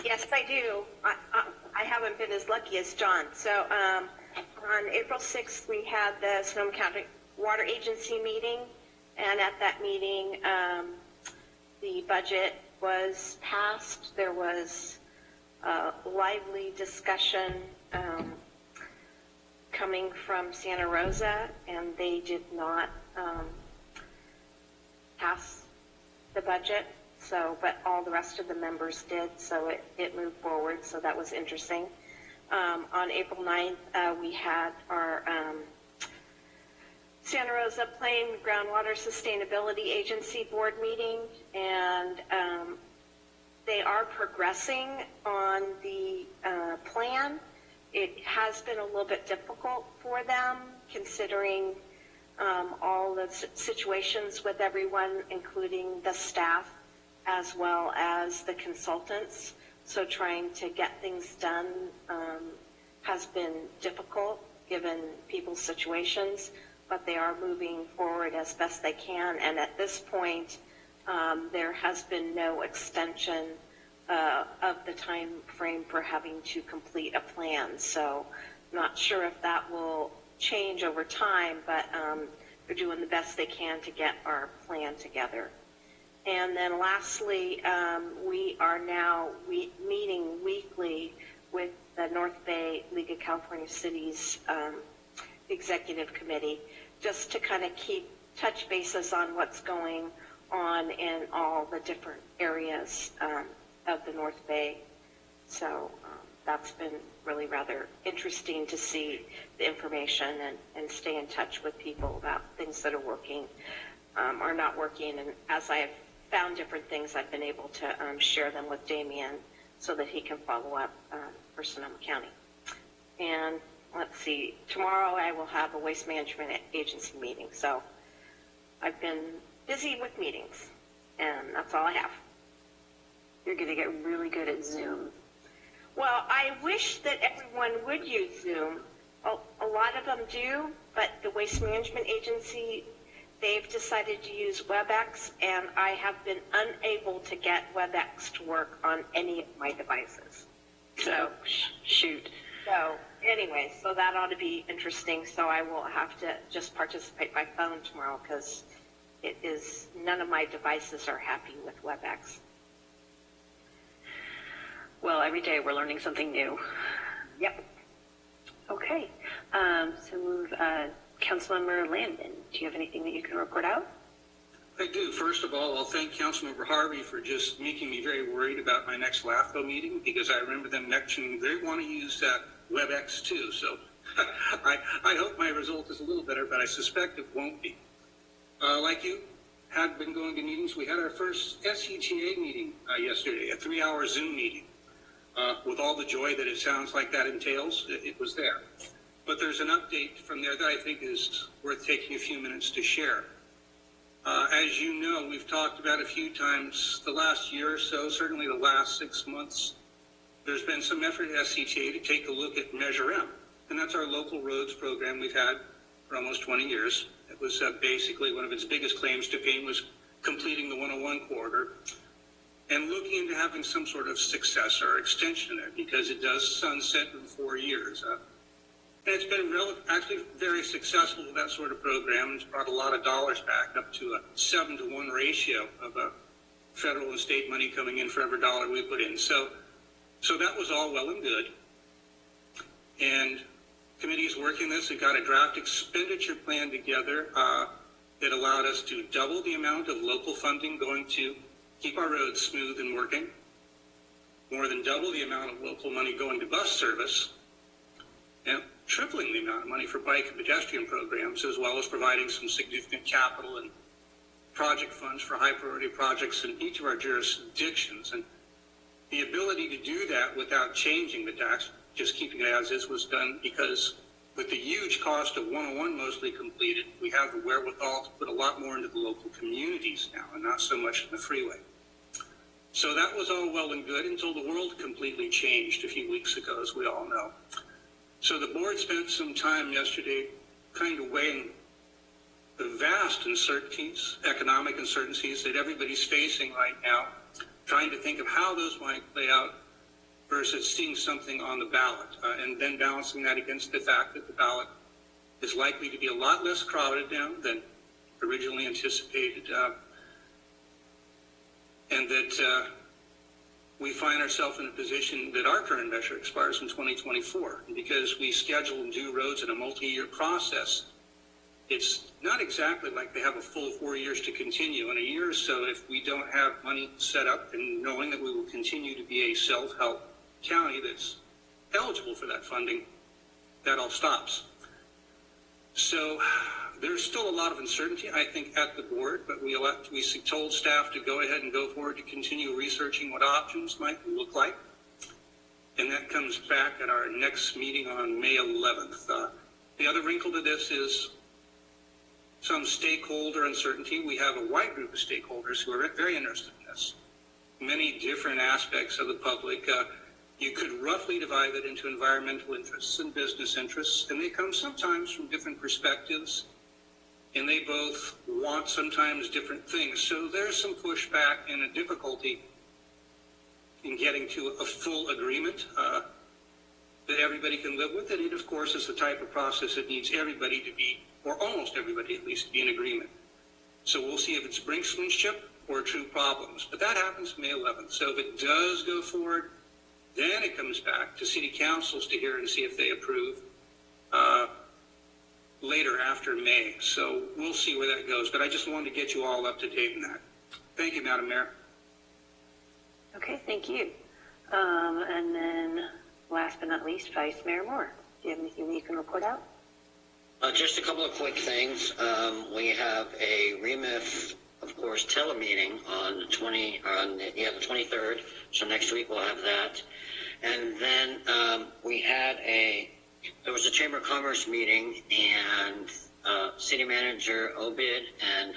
Yes, I do. I haven't been as lucky as John. So on April 6th, we had the Sonoma County Water Agency meeting, and at that meeting, the budget was passed. There was lively discussion coming from Santa Rosa, and they did not pass the budget. So, but all the rest of the members did, so it moved forward, so that was interesting. On April 9th, we had our Santa Rosa Plain Groundwater Sustainability Agency board meeting, and they are progressing on the plan. It has been a little bit difficult for them, considering all the situations with everyone, including the staff, as well as the consultants. So trying to get things done has been difficult given people's situations, but they are moving forward as best they can. And at this point, there has been no extension of the time frame for having to complete a plan. So not sure if that will change over time, but they're doing the best they can to get our plan together. And then lastly, we are now meeting weekly with the North Bay League of California Cities Executive Committee, just to kind of keep touch bases on what's going on in all the different areas of the North Bay. So that's been really rather interesting to see the information and stay in touch with people about things that are working or not working. And as I have found different things, I've been able to share them with Damien so that he can follow up for Sonoma County. And let's see, tomorrow I will have a waste management agency meeting. So I've been busy with meetings, and that's all I have. You're going to get really good at Zoom. Well, I wish that everyone would use Zoom. A lot of them do, but the waste management agency, they've decided to use WebEx, and I have been unable to get WebEx to work on any of my devices. So, shoot. So, anyway, so that ought to be interesting. So I will have to just participate by phone tomorrow, because it is, none of my devices are happy with WebEx. Well, every day we're learning something new. Yep. Okay. So Councilmember Landon, do you have anything that you can report out? I do. First of all, I'll thank Councilmember Harvey for just making me very worried about my next LAFCO meeting, because I remember them mentioning they want to use WebEx too. So I hope my result is a little better, but I suspect it won't be. Like you had been going to meetings, we had our first SETA meeting yesterday, a 3-hour Zoom meeting. With all the joy that it sounds like that entails, it was there. But there's an update from there that I think is worth taking a few minutes to share. As you know, we've talked about a few times the last year or so, certainly the last 6 months, there's been some effort at SCTA to take a look at Measure M, and that's our local roads program we've had for almost 20 years. It was basically one of its biggest claims to fame was completing the 101 corridor and looking into having some sort of successor or extension there because it does sunset in 4 years. And it's been actually very successful with that sort of program. It's brought a lot of dollars back, up to a 7-to-1 ratio of federal and state money coming in for every dollar we put in. So that was all well and good. And committee is working this. It got a draft expenditure plan together that allowed us to double the amount of local funding going to keep our roads smooth and working, more than double the amount of local money going to bus service, and tripling the amount of money for bike and pedestrian programs, as well as providing some significant capital and project funds for high priority projects in each of our jurisdictions. And the ability to do that without changing the tax, just keeping it as is, was done because with the huge cost of 101 mostly completed, we have the wherewithal to put a lot more into the local communities now and not so much in the freeway. So that was all well and good until the world completely changed a few weeks ago, as we all know. So the board spent some time yesterday kind of weighing the vast uncertainties, economic uncertainties that everybody's facing right now, trying to think of how those might play out versus seeing something on the ballot, and then balancing that against the fact that the ballot is likely to be a lot less crowded now than originally anticipated, and that we find ourselves in a position that our current measure expires in 2024. And because we schedule and do roads in a multi-year process, it's not exactly like they have a full 4 years to continue. In a year or so, if we don't have money set up and knowing that we will continue to be a self-help county that's eligible for that funding, that all stops. So there's still a lot of uncertainty, I think, at the board, but we told staff to go ahead and go forward to continue researching what options might look like. And that comes back at our next meeting on May 11th. The other wrinkle to this is some stakeholder uncertainty. We have a wide group of stakeholders who are very interested in this. Many different aspects of the public. You could roughly divide it into environmental interests and business interests, and they come sometimes from different perspectives, and they both want sometimes different things. So there's some pushback and a difficulty in getting to a full agreement that everybody can live with. And it, of course, is the type of process that needs everybody to be, or almost everybody at least, to be in agreement. So we'll see if it's brinksmanship or true problems. But that happens May 11th. So if it does go forward, then it comes back to city councils to hear and see if they approve later after May. So we'll see where that goes. But I just wanted to get you all up to date on that. Thank you, Madam Mayor. Okay, thank you. And then last but not least, Vice Mayor Moore. Do you have anything that you can report out? Just a couple of quick things. We have a REMIF, of course, telemeeting on the 23rd. So next week we'll have that. And then there was a Chamber of Commerce meeting, and City Manager Obid and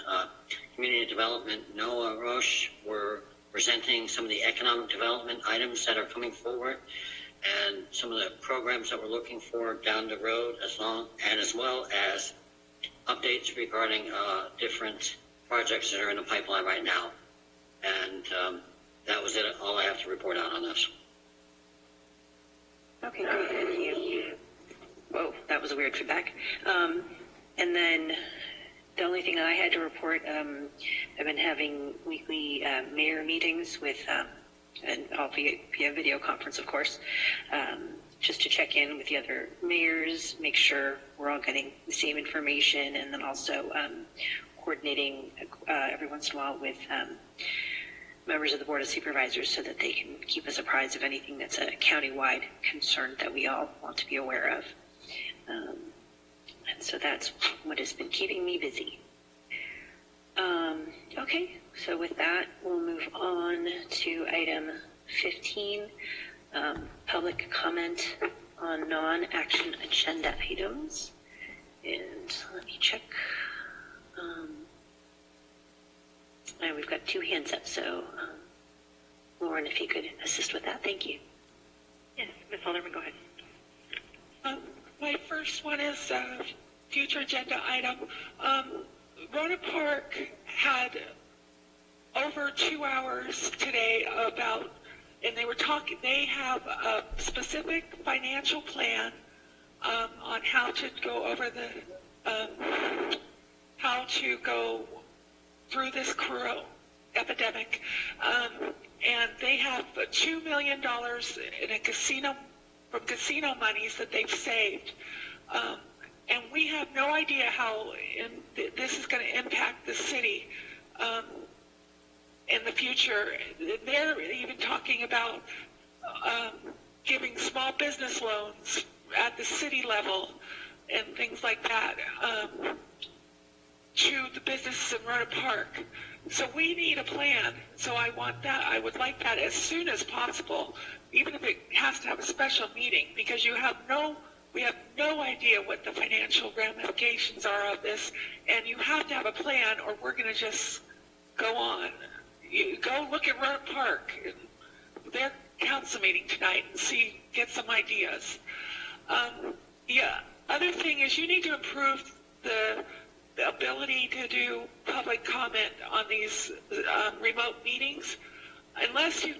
Community Development Noah Roche were presenting some of the economic development items that are coming forward and some of the programs that we're looking for down the road, as well as updates regarding different projects that are in the pipeline right now. And that was it. All I have to report out on this. Okay, great. Thank you. Whoa, that was a weird feedback. And then the only thing I had to report, I've been having weekly mayor meetings with, and all via video conference, of course, just to check in with the other mayors, make sure we're all getting the same information, and then also coordinating every once in a while with members of the Board of Supervisors so that they can keep us apprised of anything that's a county-wide concern that we all want to be aware of. And so that's what has been keeping me busy. Okay, so with that, we'll move on to item 15, public comment on non-action agenda items. And let me check. And we've got 2 hands up, so Lauren, if you could assist with that, thank you. Yes, Ms. Alderman, go ahead. My first one is a future agenda item. Rona Park had over 2 hours today about, and they were talking, they have a specific financial plan on how to go over how to go through this epidemic. And they have $2 million in from casino monies that they've saved. And we have no idea how this is going to impact the city in the future. They're even talking about giving small business loans at the city level and things like that to the businesses in Rona Park. So we need a plan. So I would like that as soon as possible, even if it has to have a special meeting, because we have no idea what the financial ramifications are of this, and you have to have a plan or we're going to just go on. You go look at Rona Park, their council meeting tonight, and get some ideas. Other thing is you need to improve the ability to do public comment on these remote meetings. Unless you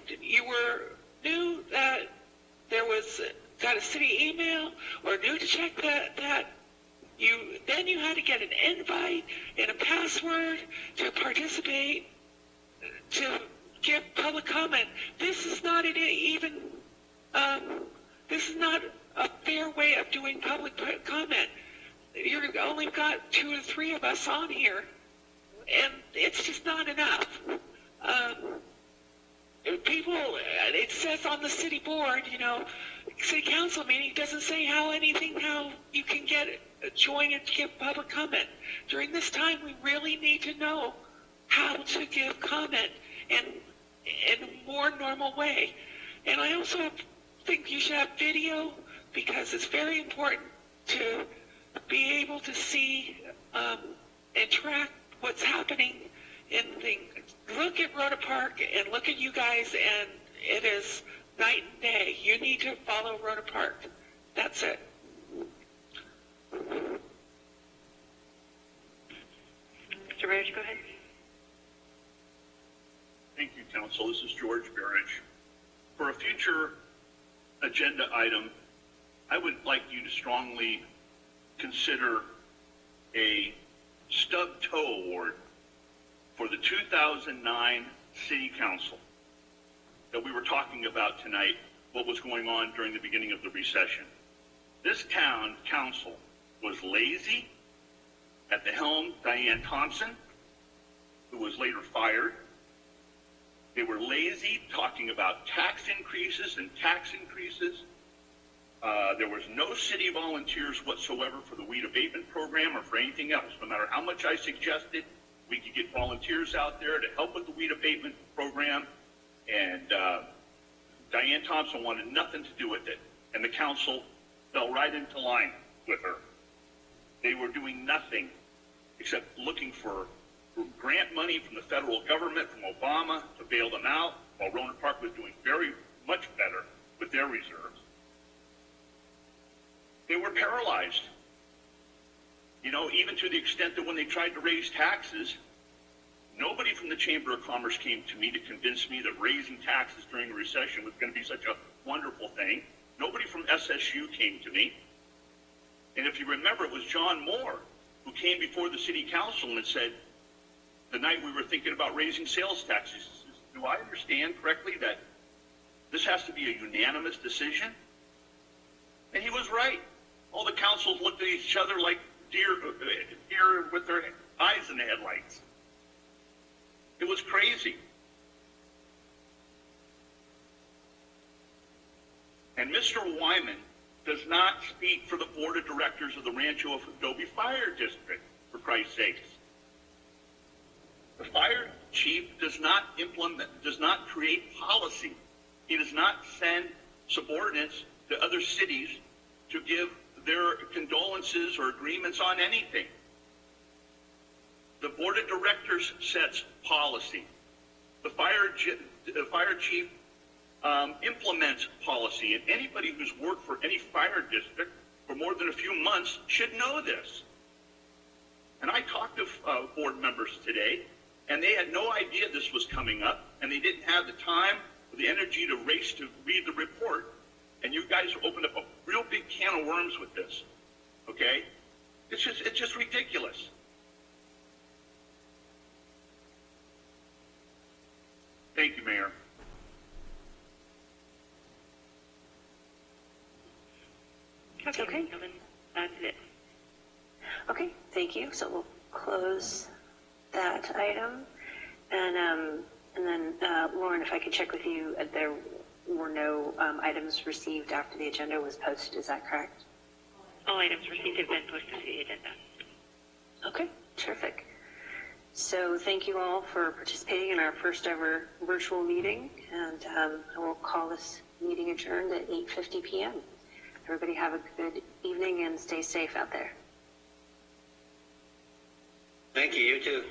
knew that there was got a city email or knew to check that you had to get an invite and a password to participate to give public comment. This is not this is not a fair way of doing public comment. You've only got 2 or 3 of us on here, and it's just not enough. People, it says on the city board, city council meeting, it doesn't say how you can join and give public comment. During this time, we really need to know how to give comment in a more normal way. And I also think you should have video, because it's very important to be able to see and track what's happening in things. Look at Rona Park and look at you guys, and it is night and day. You need to follow Rona Park. That's it. Mr. Burridge, go ahead. Thank you, Council. This is George Burridge. For a future agenda item, I would like you to strongly consider a stub toe award for the 2009 City Council that we were talking about tonight, what was going on during the beginning of the recession. This town council was lazy. At the helm, Diane Thompson, who was later fired. They were lazy, talking about tax increases and tax increases. There was no city volunteers whatsoever for the weed abatement program or for anything else. No matter how much I suggested, we could get volunteers out there to help with the weed abatement program, and Diane Thompson wanted nothing to do with it, and the council fell right into line with her. They were doing nothing except looking for grant money from the federal government, from Obama, to bail them out, while Rona Park was doing very much better with their reserves. They were paralyzed. Even to the extent that when they tried to raise taxes, nobody from the Chamber of Commerce came to me to convince me that raising taxes during a recession was going to be such a wonderful thing. Nobody from SSU came to me. And if you remember, it was John Moore who came before the city council and said, the night we were thinking about raising sales taxes, do I understand correctly that this has to be a unanimous decision? And he was right. All the councils looked at each other like deer with their eyes in the headlights. It was crazy. And Mr. Wyman does not speak for the board of directors of the Rancho Adobe Fire District, for Christ's sakes. The fire chief does not create policy. He does not send subordinates to other cities to give their condolences or agreements on anything. The board of directors sets policy. The fire chief implement policy, and anybody who's worked for any fire district for more than a few months should know this. And I talked to board members today, and they had no idea this was coming up, and they didn't have the time or the energy to race to read the report. And you guys opened up a real big can of worms with this. Okay? It's just ridiculous. Thank you, Mayor. Okay. That's it. Okay, thank you. So we'll close that item. And then, Lauren, if I could check with you, there were no items received after the agenda was posted. Is that correct? All items received have been posted to the agenda. Okay, terrific. So thank you all for participating in our first ever virtual meeting. And I will call this meeting adjourned at 8:50 p.m. Everybody have a good evening and stay safe out there. Thank you, you too.